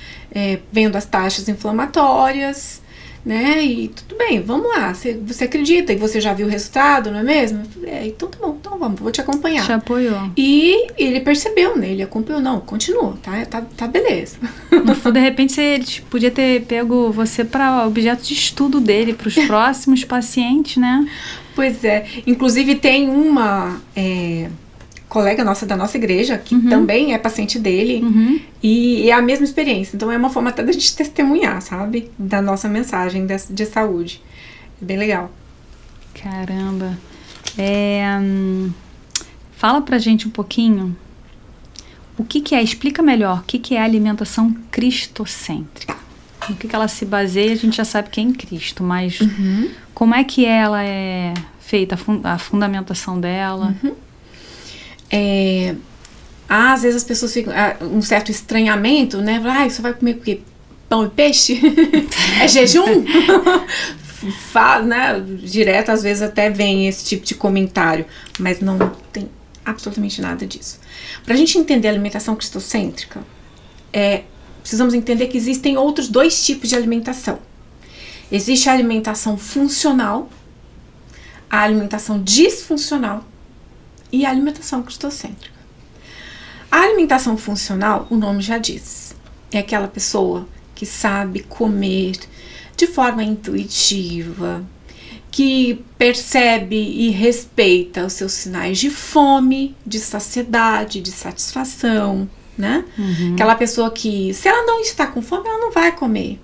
[SPEAKER 2] vendo as taxas inflamatórias, né, e tudo bem, vamos lá, você acredita e você já viu o resultado, não é mesmo? Então tá bom, então vou te acompanhar.
[SPEAKER 1] Te apoiou.
[SPEAKER 2] E ele percebeu, né, ele acompanhou, não, continua, tá beleza.
[SPEAKER 1] No fundo, de repente, ele podia ter pego você para objeto de estudo dele, para os próximos pacientes, né?
[SPEAKER 2] Pois é, inclusive tem uma colega nossa da nossa igreja, que também é paciente dele, e é a mesma experiência, então é uma forma até da gente testemunhar, sabe, da nossa mensagem de saúde, é bem legal.
[SPEAKER 1] Caramba, fala pra gente um pouquinho, o que é, explica melhor, o que é a alimentação cristocêntrica, no que ela se baseia, a gente já sabe que é em Cristo, mas como é que ela é feita, a fundamentação dela?
[SPEAKER 2] Às vezes as pessoas ficam um certo estranhamento, né? Você vai comer o quê? Pão e peixe? É jejum? Né? Direto, às vezes até vem esse tipo de comentário, mas não tem absolutamente nada disso. Para a gente entender a alimentação cristocêntrica, precisamos entender que existem outros dois tipos de alimentação. Existe a alimentação funcional, a alimentação disfuncional e a alimentação cristocêntrica. A alimentação funcional, o nome já diz, é aquela pessoa que sabe comer de forma intuitiva, que percebe e respeita os seus sinais de fome, de saciedade, de satisfação, né? Aquela pessoa que, se ela não está com fome, ela não vai comer.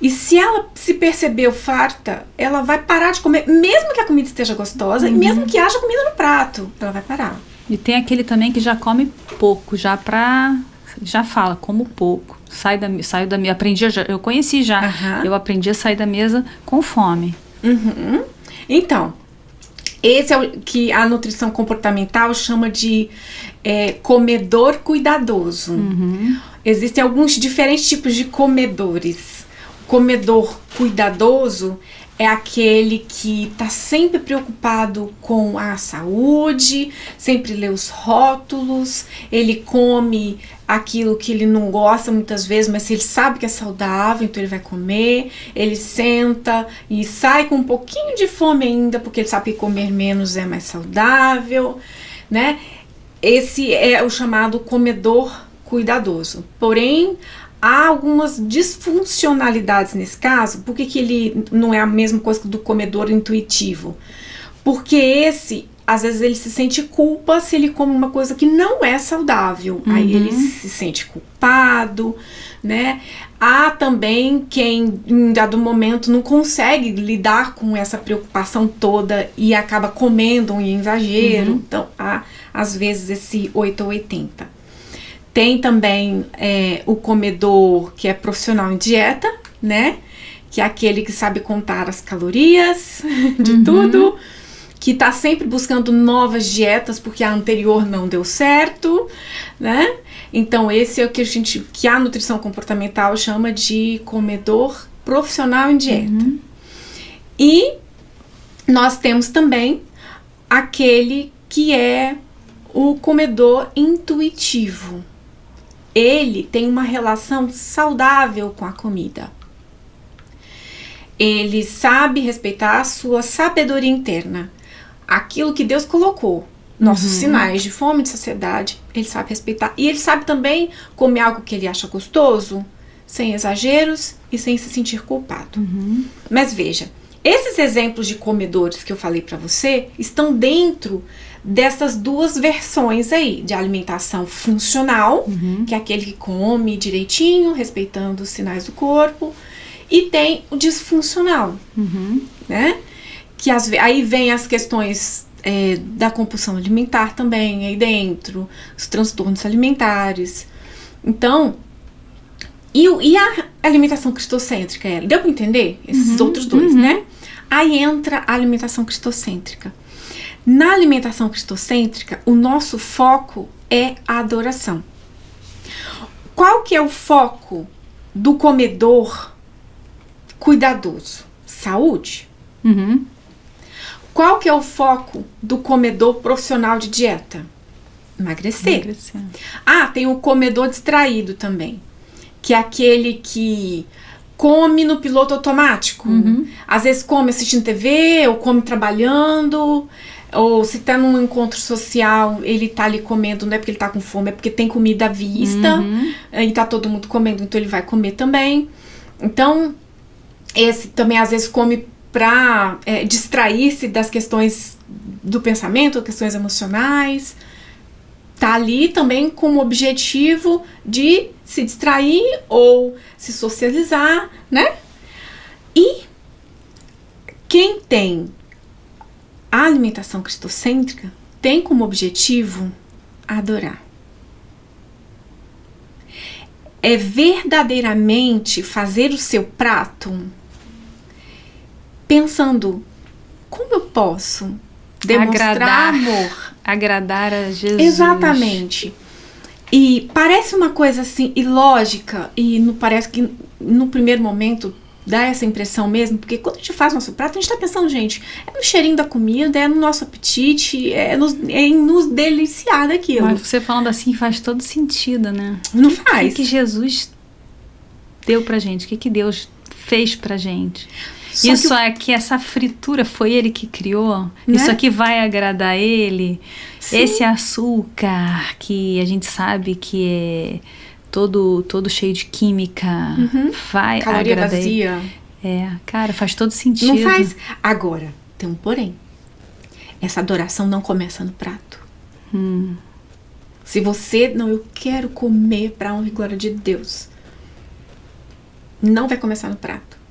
[SPEAKER 2] E se ela se percebeu farta, ela vai parar de comer, mesmo que a comida esteja gostosa, e mesmo que haja comida no prato, ela vai parar.
[SPEAKER 1] E tem aquele também que já come pouco, já fala, como pouco, saio da mesa, eu conheci já, eu aprendi a sair da mesa com fome.
[SPEAKER 2] Então, esse é o que a nutrição comportamental chama de comedor cuidadoso. Existem alguns diferentes tipos de comedores. O comedor cuidadoso é aquele que está sempre preocupado com a saúde, sempre lê os rótulos, ele come aquilo que ele não gosta muitas vezes, mas ele sabe que é saudável, então ele vai comer, ele senta e sai com um pouquinho de fome ainda, porque ele sabe que comer menos é mais saudável, né? Esse é o chamado comedor cuidadoso. Porém, há algumas disfuncionalidades nesse caso. Por que ele não é a mesma coisa do comedor intuitivo? Porque esse, às vezes, ele se sente culpa se ele come uma coisa que não é saudável. Aí ele se sente culpado, né? Há também quem, em dado momento, não consegue lidar com essa preocupação toda e acaba comendo em exagero. Então, há, às vezes, esse 8 ou 80. Tem também o comedor que é profissional em dieta, né? Que é aquele que sabe contar as calorias de tudo, que tá sempre buscando novas dietas porque a anterior não deu certo, né? Então esse é o que a nutrição comportamental chama de comedor profissional em dieta. E nós temos também aquele que é o comedor intuitivo. Ele tem uma relação saudável com a comida. Ele sabe respeitar a sua sabedoria interna. Aquilo que Deus colocou, nossos sinais de fome e de saciedade, ele sabe respeitar. E ele sabe também comer algo que ele acha gostoso, sem exageros e sem se sentir culpado. Mas veja, Esses exemplos de comedores que eu falei para você estão dentro dessas duas versões aí, de alimentação funcional, que é aquele que come direitinho, respeitando os sinais do corpo, e tem o disfuncional, né? Que aí vem as questões da compulsão alimentar também aí dentro, os transtornos alimentares. Então, e a alimentação cristocêntrica? Deu para entender? Esses outros dois, né? Aí entra a alimentação cristocêntrica. Na alimentação cristocêntrica, o nosso foco é a adoração. Qual que é o foco do comedor cuidadoso? Saúde. Qual que é o foco do comedor profissional de dieta? Emagrecer. Tem o comedor distraído também, que é aquele que come no piloto automático. Às vezes come assistindo TV, ou come trabalhando, ou se tá num encontro social, ele tá ali comendo, não é porque ele tá com fome, é porque tem comida à vista, e tá todo mundo comendo, então ele vai comer também. Então, esse também às vezes come para distrair-se das questões do pensamento, questões emocionais. Tá ali também com o objetivo de se distrair ou se socializar, né? E quem tem a alimentação cristocêntrica tem como objetivo adorar. É verdadeiramente fazer o seu prato pensando, como eu posso demonstrar amor?
[SPEAKER 1] Agradar a Jesus.
[SPEAKER 2] Exatamente. E parece uma coisa assim, ilógica, e parece que no primeiro momento dá essa impressão mesmo, porque quando a gente faz nosso prato, a gente tá pensando, gente, é no cheirinho da comida, é no nosso apetite, é em nos deliciar daquilo.
[SPEAKER 1] Mas você falando assim faz todo sentido, né?
[SPEAKER 2] Não faz.
[SPEAKER 1] O que Jesus deu pra gente? O que Deus fez pra gente? Isso aqui, essa fritura, foi ele que criou? Né? Isso aqui vai agradar ele? Sim. Esse açúcar que a gente sabe que é todo cheio de química, vai
[SPEAKER 2] caloria
[SPEAKER 1] agradar
[SPEAKER 2] vazia.
[SPEAKER 1] Ele? Cara, faz todo sentido.
[SPEAKER 2] Não faz. Agora, tem um porém. Essa adoração não começa no prato. Se você, eu quero comer pra honra e glória de Deus, não vai começar no prato.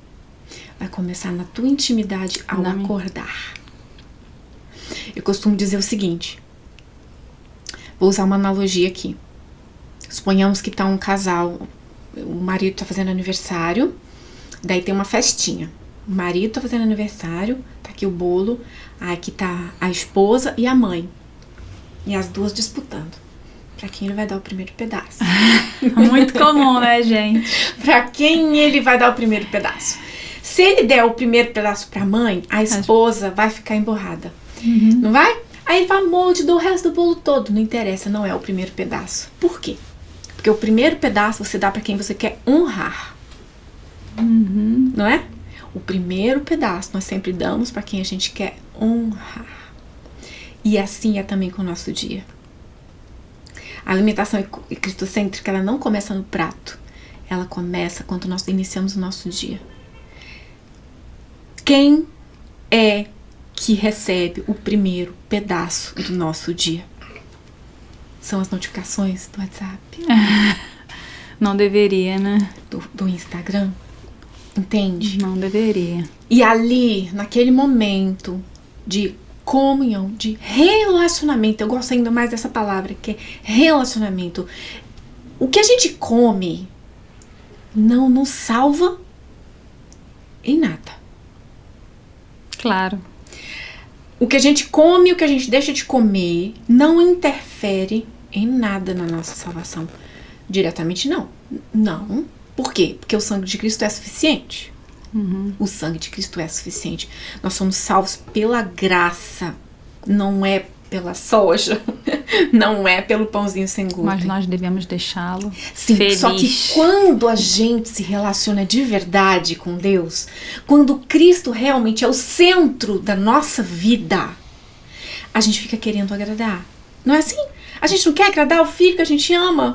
[SPEAKER 2] Vai começar na tua intimidade ao acordar. Eu costumo dizer o seguinte. Vou usar uma analogia aqui. Suponhamos que tá um casal. O marido tá fazendo aniversário. Daí tem uma festinha. O marido tá fazendo aniversário. Tá aqui o bolo. Aqui tá a esposa e a mãe. E as duas disputando. Pra quem ele vai dar o primeiro pedaço.
[SPEAKER 1] Muito comum, né, gente?
[SPEAKER 2] Pra quem ele vai dar o primeiro pedaço. Se ele der o primeiro pedaço pra mãe, a esposa vai ficar emborrada. Não vai? Aí ele fala, amor, eu te dou o resto do bolo todo. Não interessa, não é o primeiro pedaço. Por quê? Porque o primeiro pedaço você dá pra quem você quer honrar. Não é? O primeiro pedaço nós sempre damos pra quem a gente quer honrar. E assim é também com o nosso dia. A alimentação cristocêntrica, ela não começa no prato. Ela começa quando nós iniciamos o nosso dia. Quem é que recebe o primeiro pedaço do nosso dia? São as notificações do WhatsApp.
[SPEAKER 1] Não deveria, né?
[SPEAKER 2] Do Instagram. Entende?
[SPEAKER 1] Não deveria.
[SPEAKER 2] E ali, naquele momento de comunhão, de relacionamento, eu gosto ainda mais dessa palavra, que é relacionamento. O que a gente come não nos salva em nada.
[SPEAKER 1] Claro.
[SPEAKER 2] O que a gente come, o que a gente deixa de comer, não interfere em nada na nossa salvação. Diretamente, não. Não. Por quê? Porque o sangue de Cristo é suficiente. O sangue de Cristo é suficiente. Nós somos salvos pela graça. Não é pela soja. Não é pelo pãozinho sem glúten.
[SPEAKER 1] Mas nós devemos deixá-lo
[SPEAKER 2] feliz. Só que quando a gente se relaciona de verdade com Deus, quando Cristo realmente é o centro da nossa vida, a gente fica querendo agradar. Não é assim? A gente não quer agradar o filho que a gente ama.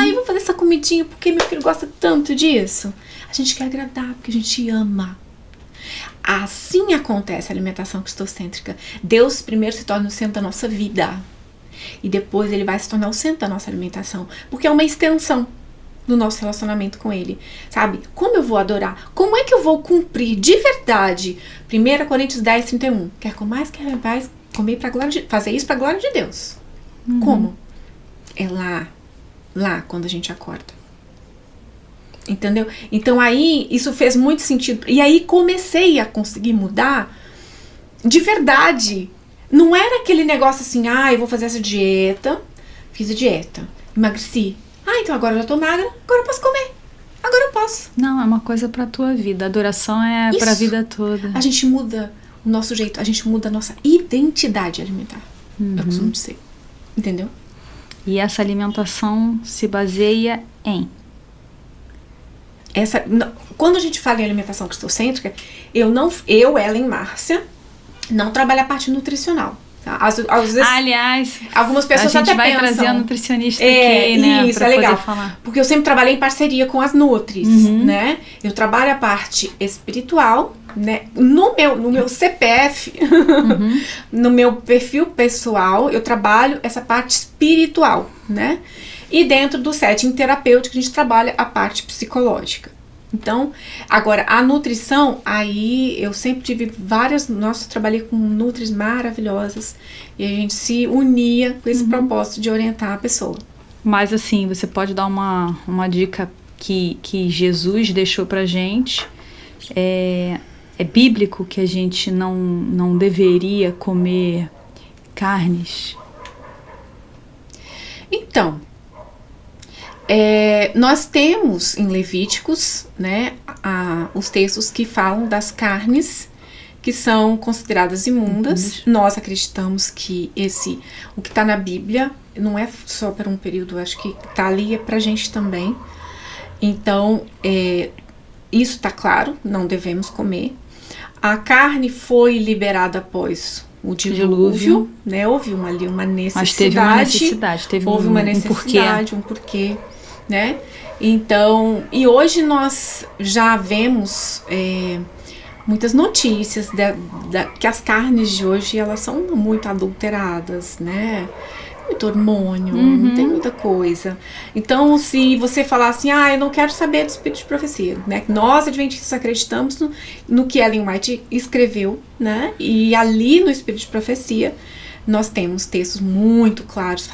[SPEAKER 2] Eu vou fazer essa comidinha porque meu filho gosta tanto disso. A gente quer agradar porque a gente ama. Assim acontece a alimentação cristocêntrica. Deus primeiro se torna o centro da nossa vida. E depois ele vai se tornar o centro da nossa alimentação. Porque é uma extensão do nosso relacionamento com ele. Sabe? Como eu vou adorar? Como é que eu vou cumprir de verdade? 1 Coríntios 10, 31. Quer comais, quer bebais, comer pra glória de, fazer isso pra glória de Deus. Como? É lá quando a gente acorda. Entendeu? Então aí isso fez muito sentido. E aí comecei a conseguir mudar de verdade. Não era aquele negócio assim, eu vou fazer essa dieta. Fiz a dieta, emagreci. Então agora eu já tô magra, agora eu posso comer. Agora eu posso.
[SPEAKER 1] Não, é uma coisa pra tua vida. A adoração é pra vida toda.
[SPEAKER 2] A gente muda o nosso jeito, a gente muda a nossa identidade alimentar. Eu costumo dizer. Entendeu?
[SPEAKER 1] E essa alimentação se baseia em...
[SPEAKER 2] Quando a gente fala em alimentação cristocêntrica, Ellen Márcia, não trabalho a parte nutricional. Tá? Às vezes,
[SPEAKER 1] aliás,
[SPEAKER 2] algumas pessoas até pensam...
[SPEAKER 1] A gente vai trazer a nutricionista aqui, né?
[SPEAKER 2] Isso, é legal. Falar. Porque eu sempre trabalhei em parceria com as Nutris, né? Eu trabalho a parte espiritual, né? No meu CPF, no meu perfil pessoal, eu trabalho essa parte espiritual, né? E dentro do setting terapêutico, a gente trabalha a parte psicológica. Então, agora, a nutrição, aí eu sempre tive eu trabalhei com nutris maravilhosas e a gente se unia com esse propósito de orientar a pessoa.
[SPEAKER 1] Mas assim, você pode dar uma dica que Jesus deixou pra gente? É bíblico que a gente não deveria comer carnes?
[SPEAKER 2] Então, nós temos em Levíticos, né, os textos que falam das carnes que são consideradas imundas. Nós acreditamos que o que está na Bíblia não é só para um período, acho que está ali é pra gente também. Então, isso está claro, não devemos comer. A carne foi liberada após o dilúvio, né? Houve uma necessidade.
[SPEAKER 1] Mas teve uma necessidade,
[SPEAKER 2] houve uma necessidade, um porquê, né? Então, e hoje nós já vemos muitas notícias que as carnes de hoje elas são muito adulteradas, né? Muito hormônio, não tem muita coisa. Então, se você falar assim, eu não quero saber do espírito de profecia, né? Nós, adventistas, acreditamos no que Ellen White escreveu, né? E ali no espírito de profecia, nós temos textos muito claros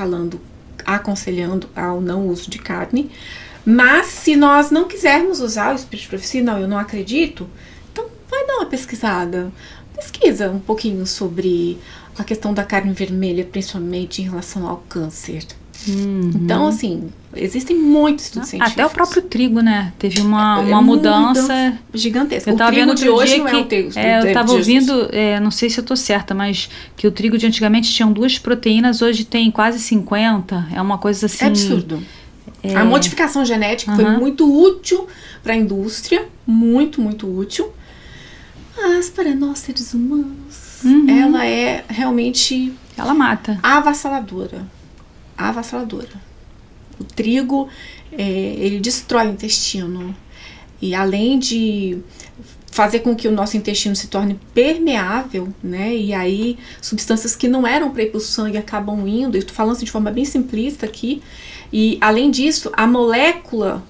[SPEAKER 2] aconselhando ao não uso de carne. Mas, se nós não quisermos usar o espírito de profecia, eu não acredito, então vai dar uma pesquisada. Pesquisa um pouquinho sobre a questão da carne vermelha, principalmente em relação ao câncer. Então, assim, existem muitos estudos científicos.
[SPEAKER 1] Até o próprio trigo, né? Teve uma mudança
[SPEAKER 2] gigantesca.
[SPEAKER 1] Eu tava
[SPEAKER 2] o trigo
[SPEAKER 1] vendo
[SPEAKER 2] de hoje não
[SPEAKER 1] que,
[SPEAKER 2] é o trigo.
[SPEAKER 1] eu estava ouvindo, não sei se eu tô certa, mas que o trigo de antigamente tinha 2 proteínas, hoje tem quase 50. É uma coisa assim...
[SPEAKER 2] É absurdo. A modificação genética foi muito útil para a indústria, muito, muito útil. Mas para nós, seres humanos, ela é realmente...
[SPEAKER 1] Ela mata.
[SPEAKER 2] Avassaladora. O trigo, ele destrói o intestino. E além de fazer com que o nosso intestino se torne permeável, né? E aí, substâncias que não eram para ir para o sangue acabam indo. Eu estou falando assim de forma bem simplista aqui. E além disso, a molécula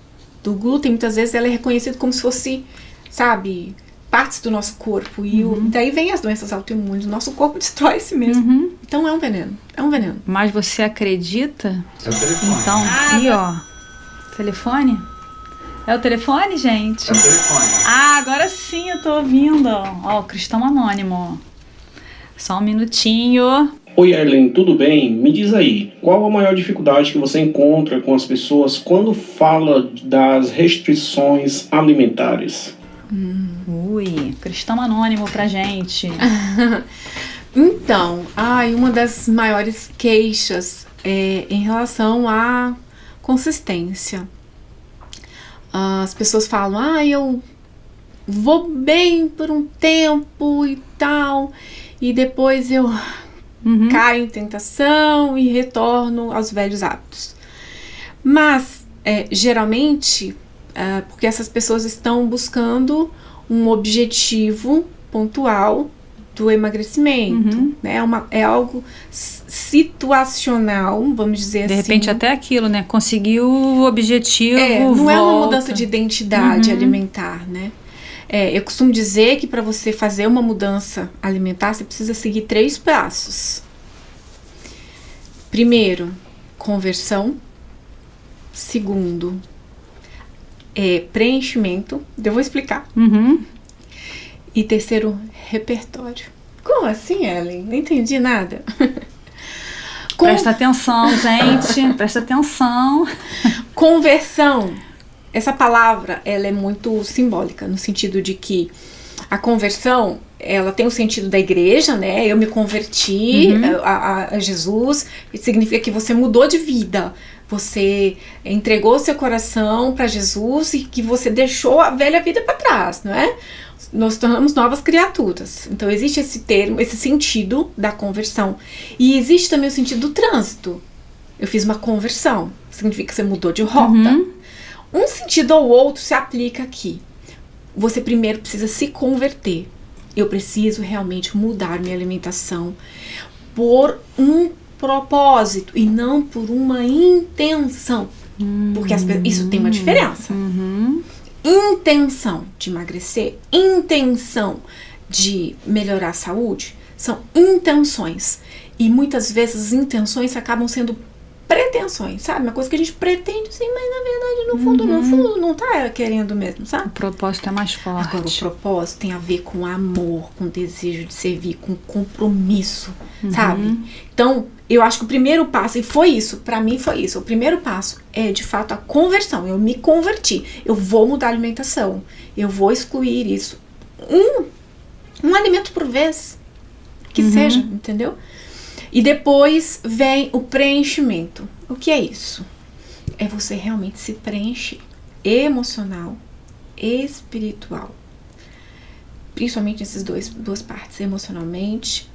[SPEAKER 2] do glúten, muitas vezes, ela é reconhecida como se fosse, sabe... partes do nosso corpo. E daí vem as doenças autoimunes. O nosso corpo destrói si mesmo. Então é um veneno.
[SPEAKER 1] Mas você acredita?
[SPEAKER 3] É o telefone.
[SPEAKER 1] Então, telefone? É o telefone, gente?
[SPEAKER 3] É o telefone.
[SPEAKER 1] Agora sim eu tô ouvindo. Ó, o Cristão Anônimo. Só um minutinho.
[SPEAKER 4] Oi, Arlen, tudo bem? Me diz aí, qual a maior dificuldade que você encontra com as pessoas quando fala das restrições alimentares?
[SPEAKER 1] Ui, Cristão Anônimo pra gente.
[SPEAKER 2] Então, uma das maiores queixas é em relação à consistência. As pessoas falam, eu vou bem por um tempo e tal, e depois eu caio em tentação e retorno aos velhos hábitos. Mas, geralmente, porque essas pessoas estão buscando um objetivo pontual do emagrecimento, né? É algo situacional, vamos dizer assim.
[SPEAKER 1] De repente até aquilo, né? Conseguiu o objetivo,
[SPEAKER 2] não é uma
[SPEAKER 1] volta.
[SPEAKER 2] mudança de identidade alimentar, né? Eu costumo dizer que para você fazer uma mudança alimentar, você precisa seguir 3 passos. Primeiro, conversão. Segundo, preenchimento. Eu vou explicar. E terceiro, repertório. Como assim, Ellen? Não entendi nada.
[SPEAKER 1] Presta atenção, gente. Presta atenção.
[SPEAKER 2] Conversão. Essa palavra, ela é muito simbólica, no sentido de que a conversão, ela tem o sentido da igreja, né? Eu me converti a Jesus. Significa que você mudou de vida. Você entregou seu coração para Jesus e que você deixou a velha vida para trás, não é? Nós tornamos novas criaturas. Então existe esse termo, esse sentido da conversão. E existe também o sentido do trânsito. Eu fiz uma conversão. Significa que você mudou de rota. Um sentido ou outro se aplica aqui. Você primeiro precisa se converter. Eu preciso realmente mudar minha alimentação por um propósito e não por uma intenção. Porque isso tem uma diferença. Intenção de emagrecer, intenção de melhorar a saúde, são intenções. E muitas vezes as intenções acabam sendo pretensões, sabe? Uma coisa que a gente pretende sim, mas na verdade no fundo não tá querendo mesmo, sabe?
[SPEAKER 1] O propósito é mais forte.
[SPEAKER 2] Agora, o propósito tem a ver com amor, com desejo de servir, com compromisso, sabe? Então, eu acho que o primeiro passo, e foi isso, pra mim foi isso, o primeiro passo é de fato a conversão. Eu me converti, eu vou mudar a alimentação, eu vou excluir isso. Um alimento por vez, que seja, entendeu? E depois vem o preenchimento. O que é isso? É você realmente se preencher emocional, espiritual. Principalmente nessas duas partes, emocionalmente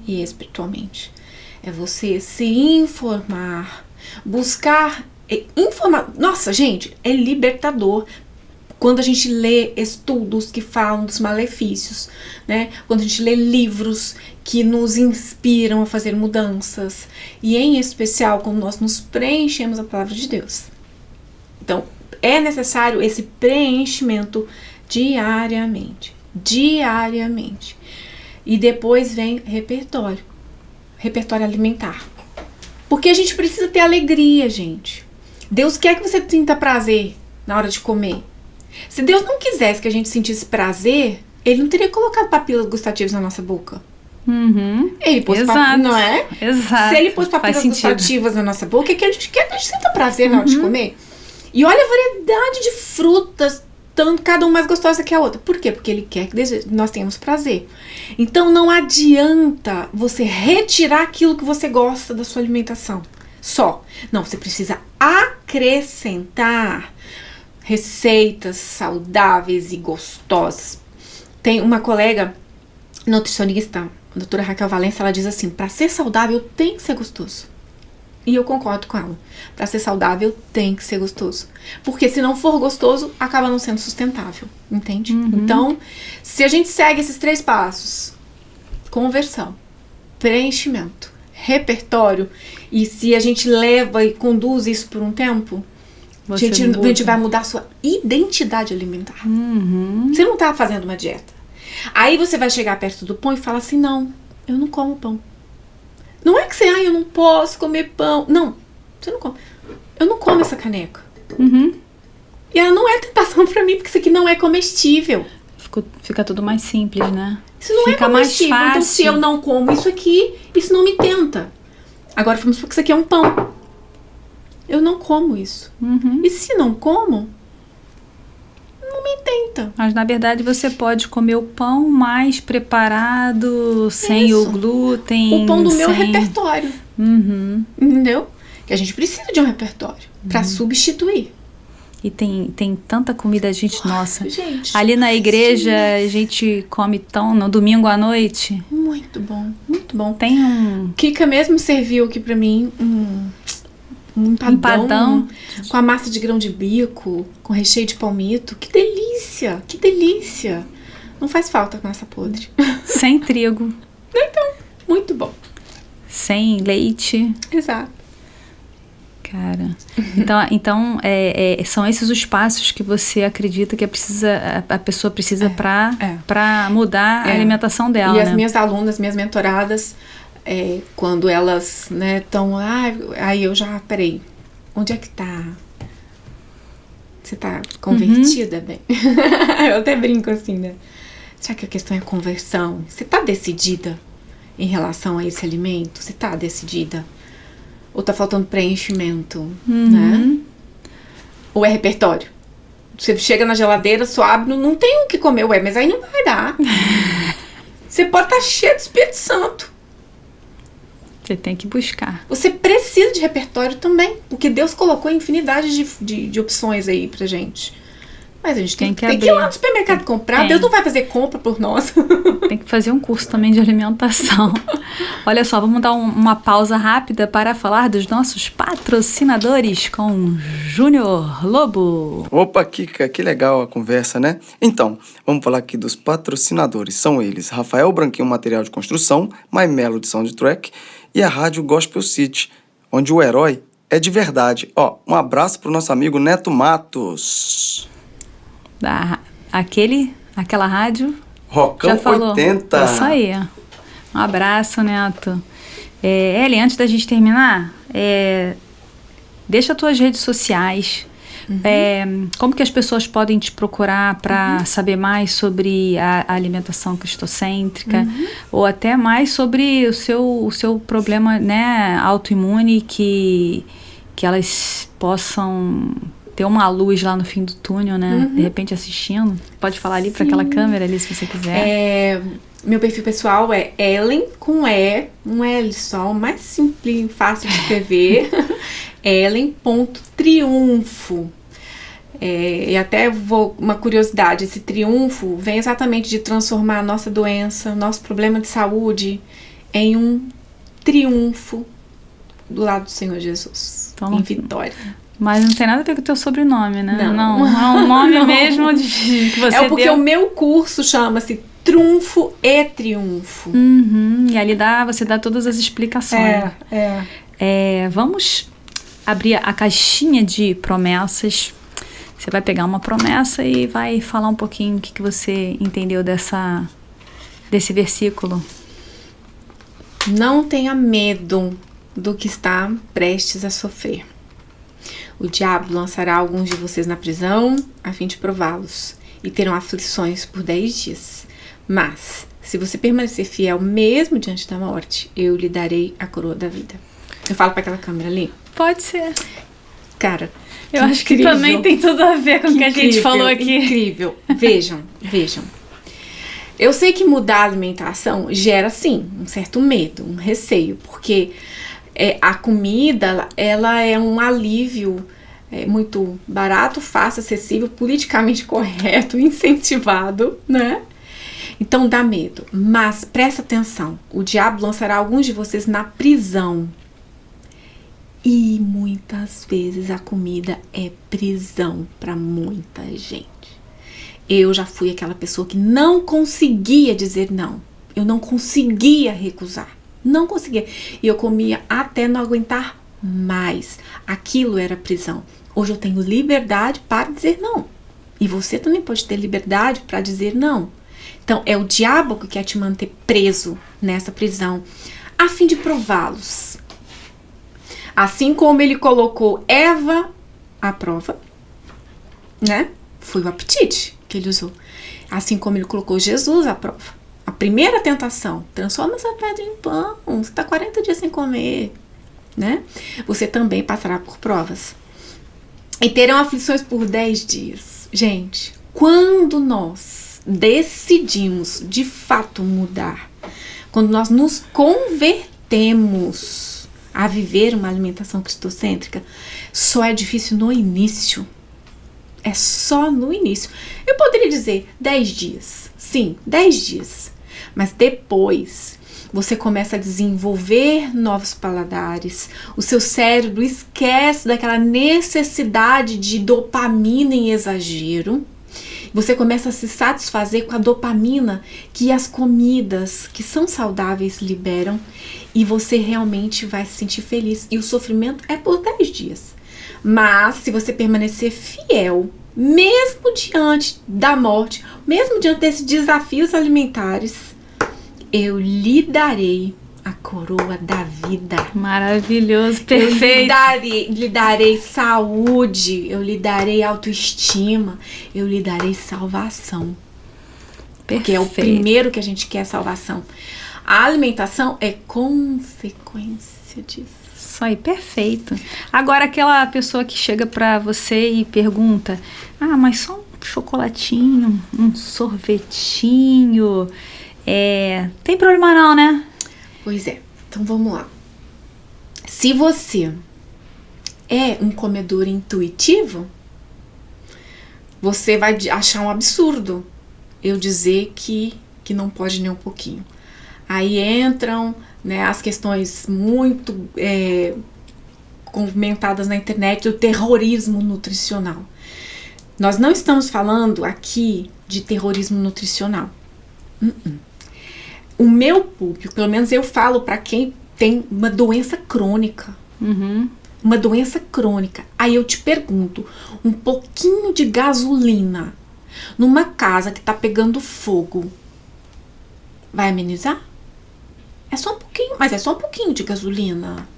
[SPEAKER 2] e espiritualmente. É você se informar, buscar informar. Nossa, gente, é libertador. Quando a gente lê estudos que falam dos malefícios, né? Quando a gente lê livros que nos inspiram a fazer mudanças. E em especial, quando nós nos preenchemos a palavra de Deus. Então, é necessário esse preenchimento diariamente. Diariamente. E depois vem repertório. Repertório alimentar. Porque a gente precisa ter alegria, gente. Deus quer que você sinta prazer na hora de comer. Se Deus não quisesse que a gente sentisse prazer, Ele não teria colocado papilas gustativas na nossa boca. Ele pôs não é?
[SPEAKER 1] Exato.
[SPEAKER 2] Se Ele pôs papilas gustativas na nossa boca, é que a gente quer que a gente sinta prazer na hora de comer. E olha a variedade de frutas, tanto cada uma mais gostosa que a outra. Por quê? Porque Ele quer que nós tenhamos prazer. Então não adianta você retirar aquilo que você gosta da sua alimentação. Só. Não, você precisa acrescentar receitas saudáveis e gostosas. Tem uma colega nutricionista, a doutora Raquel Valença, ela diz assim, para ser saudável tem que ser gostoso. E eu concordo com ela. Para ser saudável tem que ser gostoso. Porque se não for gostoso, acaba não sendo sustentável. Entende? Então, se a gente segue esses 3 passos, conversão, preenchimento, repertório, e se a gente leva e conduz isso por um tempo, a gente vai mudar a sua identidade alimentar. Você não tá fazendo uma dieta. Aí você vai chegar perto do pão e fala assim, não, eu não como pão. Não é que você, eu não posso comer pão. Não, você não come. Eu não como essa caneca. E ela não é tentação pra mim, porque isso aqui não é comestível.
[SPEAKER 1] Fica tudo mais simples, né?
[SPEAKER 2] Isso não
[SPEAKER 1] fica
[SPEAKER 2] é comestível.
[SPEAKER 1] Mais fácil.
[SPEAKER 2] Então, se eu não como isso aqui, isso não me tenta. Agora, vamos supor que isso aqui é um pão. Eu não como isso. E se não como, não me tenta.
[SPEAKER 1] Mas na verdade você pode comer o pão mais preparado, sem o glúten.
[SPEAKER 2] O pão do meu repertório. Entendeu? Que a gente precisa de um repertório para substituir.
[SPEAKER 1] E tem tanta comida, nossa.
[SPEAKER 2] Gente,
[SPEAKER 1] ali na igreja a gente come tão no domingo à noite.
[SPEAKER 2] Muito bom, muito bom.
[SPEAKER 1] Tem um...
[SPEAKER 2] Kika mesmo serviu aqui pra mim um empadão com a massa de grão de bico, com recheio de palmito. Que delícia, que delícia. Não faz falta massa podre.
[SPEAKER 1] Sem trigo.
[SPEAKER 2] Então, muito bom.
[SPEAKER 1] Sem leite.
[SPEAKER 2] Exato.
[SPEAKER 1] Cara, então são esses os passos que você acredita que a pessoa precisa para mudar a alimentação dela,
[SPEAKER 2] E
[SPEAKER 1] né?
[SPEAKER 2] as minhas alunas, minhas mentoradas, quando elas, né, estão... aí eu já, peraí, onde é que tá? Você tá convertida, bem? Eu até brinco assim, né? Será que a questão é conversão? Você tá decidida em relação a esse alimento? Você tá decidida? Ou tá faltando preenchimento, né? Ou é repertório? Você chega na geladeira, só abre, não tem o que comer, mas aí não vai dar. Você pode estar cheio do Espírito Santo.
[SPEAKER 1] Você tem que buscar.
[SPEAKER 2] Você precisa de repertório também, porque Deus colocou infinidade de opções aí pra gente. Mas a gente tem que ir lá no supermercado comprar. Deus não vai fazer compra por nós.
[SPEAKER 1] Tem que fazer um curso também de alimentação. Olha só, vamos dar uma pausa rápida para falar dos nossos patrocinadores com Júnior Lobo.
[SPEAKER 3] Opa, Kika, que legal a conversa, né? Então, vamos falar aqui dos patrocinadores. São eles: Rafael Branquinho Material de Construção, My Melody Soundtrack e a Rádio Gospel City, onde o herói é de verdade. Um abraço pro nosso amigo Neto Matos.
[SPEAKER 1] Aquela rádio
[SPEAKER 3] Rocão
[SPEAKER 1] já falou.
[SPEAKER 3] 80.
[SPEAKER 1] Isso aí. Um abraço, Neto. Ellen, antes da gente terminar, deixa as tuas redes sociais. Como que as pessoas podem te procurar para saber mais sobre a alimentação cristocêntrica, ou até mais sobre o seu problema, né, autoimune, que elas possam ter uma luz lá no fim do túnel, né? De repente assistindo. Pode falar ali para aquela câmera ali, se você quiser.
[SPEAKER 2] Meu perfil pessoal é Ellen, com um L só, mais simples, fácil de escrever. Ellen.triunfo. E até uma curiosidade, esse triunfo vem exatamente de transformar a nossa doença, nosso problema de saúde, em um triunfo do lado do Senhor Jesus, em vitória.
[SPEAKER 1] Mas não tem nada a ver com o teu sobrenome, né?
[SPEAKER 2] Não.
[SPEAKER 1] É um nome mesmo que você deu.
[SPEAKER 2] Porque o meu curso chama-se Trunfo e Triunfo.
[SPEAKER 1] E ali você dá todas as explicações. Vamos abrir a caixinha de promessas. Você vai pegar uma promessa e vai falar um pouquinho o que você entendeu desse versículo.
[SPEAKER 2] Não tenha medo do que está prestes a sofrer. O diabo lançará alguns de vocês na prisão a fim de prová-los, e terão aflições por 10 dias. Mas, se você permanecer fiel mesmo diante da morte, eu lhe darei a coroa da vida. Eu falo para aquela câmera ali?
[SPEAKER 1] Pode ser.
[SPEAKER 2] Cara,
[SPEAKER 1] eu acho que também tem tudo a ver com o que a gente falou aqui.
[SPEAKER 2] Incrível. Vejam. Eu sei que mudar a alimentação gera, sim, um certo medo, um receio, porque a comida, ela é um alívio muito barato, fácil, acessível, politicamente correto, incentivado, né? Então dá medo. Mas presta atenção, o diabo lançará alguns de vocês na prisão. E muitas vezes a comida é prisão para muita gente. Eu já fui aquela pessoa que não conseguia dizer não. Eu não conseguia recusar. Não conseguia. E eu comia até não aguentar mais. Aquilo era prisão. Hoje eu tenho liberdade para dizer não. E você também pode ter liberdade para dizer não. Então, é o diabo que quer te manter preso nessa prisão, a fim de prová-los. Assim como ele colocou Eva à prova, né? Foi o apetite que ele usou. Assim como ele colocou Jesus à prova. A primeira tentação, transforma essa pedra em pão, você está 40 dias sem comer, né? Você também passará por provas. E terão aflições por 10 dias. Gente, quando nós decidimos de fato mudar, quando nós nos convertemos a viver uma alimentação cristocêntrica, só é difícil no início. É só no início. Eu poderia dizer 10 dias. Sim, 10 dias. Mas depois você começa a desenvolver novos paladares. O seu cérebro esquece daquela necessidade de dopamina em exagero. Você começa a se satisfazer com a dopamina que as comidas que são saudáveis liberam e você realmente vai se sentir feliz. E o sofrimento é por 10 dias. Mas se você permanecer fiel, mesmo diante da morte, mesmo diante desses desafios alimentares, eu lhe darei a coroa da vida.
[SPEAKER 1] Maravilhoso, perfeito.
[SPEAKER 2] Eu lhe darei saúde, eu lhe darei autoestima, eu lhe darei salvação. Porque é o primeiro que a gente quer, salvação. A alimentação é consequência disso.
[SPEAKER 1] Isso aí, perfeito. Agora, aquela pessoa que chega pra você e pergunta: mas só um chocolatinho, um sorvetinho, tem problema não, né?
[SPEAKER 2] Pois é, então vamos lá. Se você é um comedor intuitivo, você vai achar um absurdo eu dizer que não pode nem um pouquinho. Aí entram, né, as questões muito comentadas na internet do terrorismo nutricional. Nós não estamos falando aqui de terrorismo nutricional. O meu público, pelo menos eu falo para quem tem uma doença crônica. Uma doença crônica. Aí eu te pergunto, um pouquinho de gasolina numa casa que tá pegando fogo, vai amenizar? É só um pouquinho, mas é só um pouquinho de gasolina.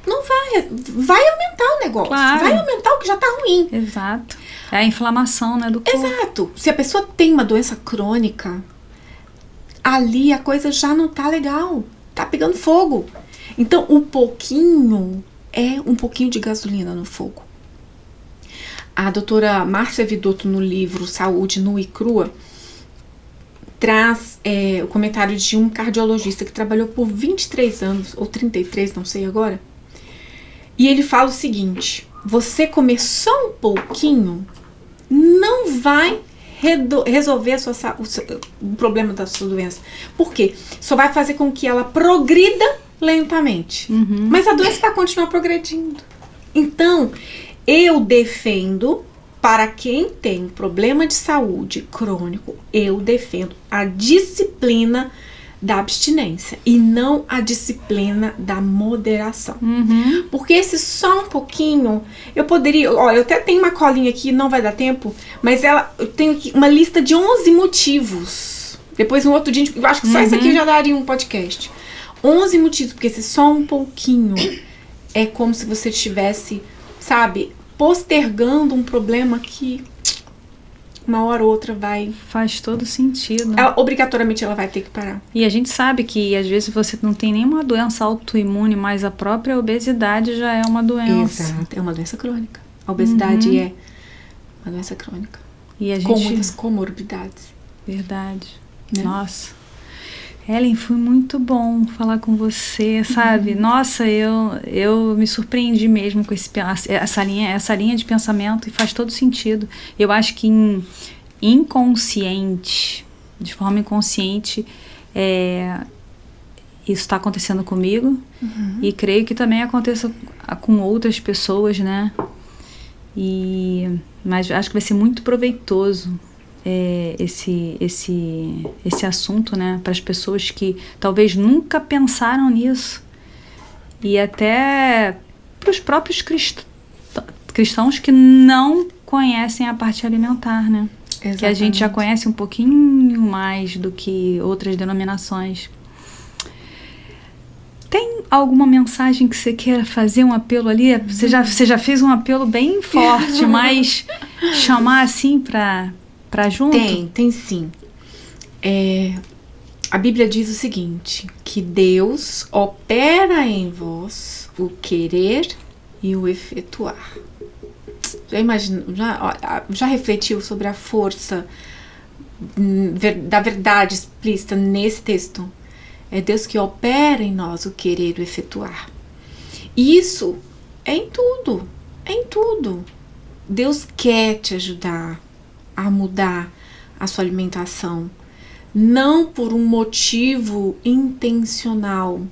[SPEAKER 2] Não vai aumentar o negócio.
[SPEAKER 1] Claro.
[SPEAKER 2] Vai aumentar o que já tá ruim.
[SPEAKER 1] Exato. É a inflamação, né, do corpo.
[SPEAKER 2] Exato. Se a pessoa tem uma doença crônica, ali a coisa já não tá legal. Tá pegando fogo. Então, o pouquinho é um pouquinho de gasolina no fogo. A doutora Márcia Vidotto, no livro Saúde Nua e Crua, traz o comentário de um cardiologista que trabalhou por 23 anos, ou 33, não sei agora. E ele fala o seguinte: você comer só um pouquinho não vai resolver o problema da sua doença. Por quê? Só vai fazer com que ela progrida lentamente. Mas a doença vai continuar progredindo. Então, eu defendo, para quem tem problema de saúde crônico, eu defendo a disciplina da abstinência e não a disciplina da moderação. Porque esse só um pouquinho, eu poderia, olha, eu até tenho uma colinha aqui, não vai dar tempo, mas eu tenho aqui uma lista de 11 motivos. Depois, um outro dia, eu acho que só isso aqui já daria um podcast. 11 motivos, porque esse só um pouquinho é como se você estivesse, sabe, postergando um problema que uma hora ou outra vai...
[SPEAKER 1] Faz todo sentido.
[SPEAKER 2] Obrigatoriamente ela vai ter que parar.
[SPEAKER 1] E a gente sabe que às vezes você não tem nenhuma doença autoimune, mas a própria obesidade já é uma doença.
[SPEAKER 2] Exato, é uma doença crônica. A obesidade é uma doença crônica.
[SPEAKER 1] E a gente...
[SPEAKER 2] Com muitas comorbidades.
[SPEAKER 1] Verdade.
[SPEAKER 2] Né?
[SPEAKER 1] Nossa. Ellen, foi muito bom falar com você, sabe? Nossa, eu me surpreendi mesmo com essa linha de pensamento, e faz todo sentido. Eu acho que de forma inconsciente, isso está acontecendo comigo, e creio que também aconteça com outras pessoas, né? Mas acho que vai ser muito proveitoso esse assunto, né, para as pessoas que talvez nunca pensaram nisso, e até para os próprios cristãos que não conhecem a parte alimentar, né? Exatamente. Que a gente já conhece um pouquinho mais do que outras denominações. Tem alguma mensagem que você queira fazer, um apelo ali? Você já fez um apelo bem forte, mas chamar assim para junto?
[SPEAKER 2] Tem sim. A Bíblia diz o seguinte, que Deus opera em vós o querer e o efetuar. Já refletiu sobre a força da verdade explícita nesse texto? É Deus que opera em nós o querer e o efetuar. E isso é em tudo. É em tudo. Deus quer te ajudar a mudar a sua alimentação, não por um motivo intencional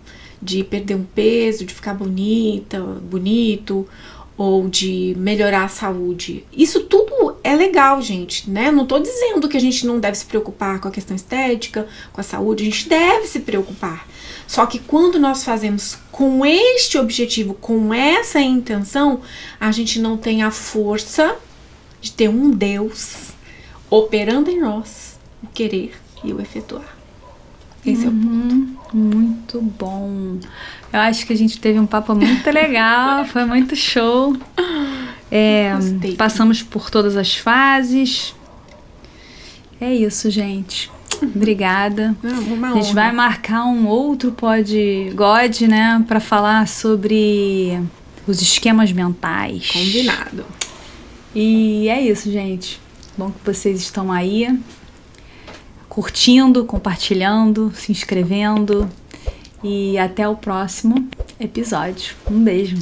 [SPEAKER 2] de perder um peso, de ficar bonito, ou de melhorar a saúde. Isso tudo é legal, gente, né? Não tô dizendo que a gente não deve se preocupar com a questão estética, com a saúde, a gente deve se preocupar. Só que quando nós fazemos com este objetivo, com essa intenção, a gente não tem a força de ter um Deus operando em nós o querer e o efetuar. Esse é o ponto.
[SPEAKER 1] Muito bom. Eu acho que a gente teve um papo muito legal, foi muito show.
[SPEAKER 2] Gostei.
[SPEAKER 1] Passamos por todas as fases. É isso, gente. Obrigada.
[SPEAKER 2] Uma
[SPEAKER 1] A gente
[SPEAKER 2] honra.
[SPEAKER 1] vai marcar um outro Pod God, né, para falar sobre os esquemas mentais.
[SPEAKER 2] Combinado.
[SPEAKER 1] E é isso, gente. Bom que vocês estão aí curtindo, compartilhando, se inscrevendo. E até o próximo episódio. Um beijo.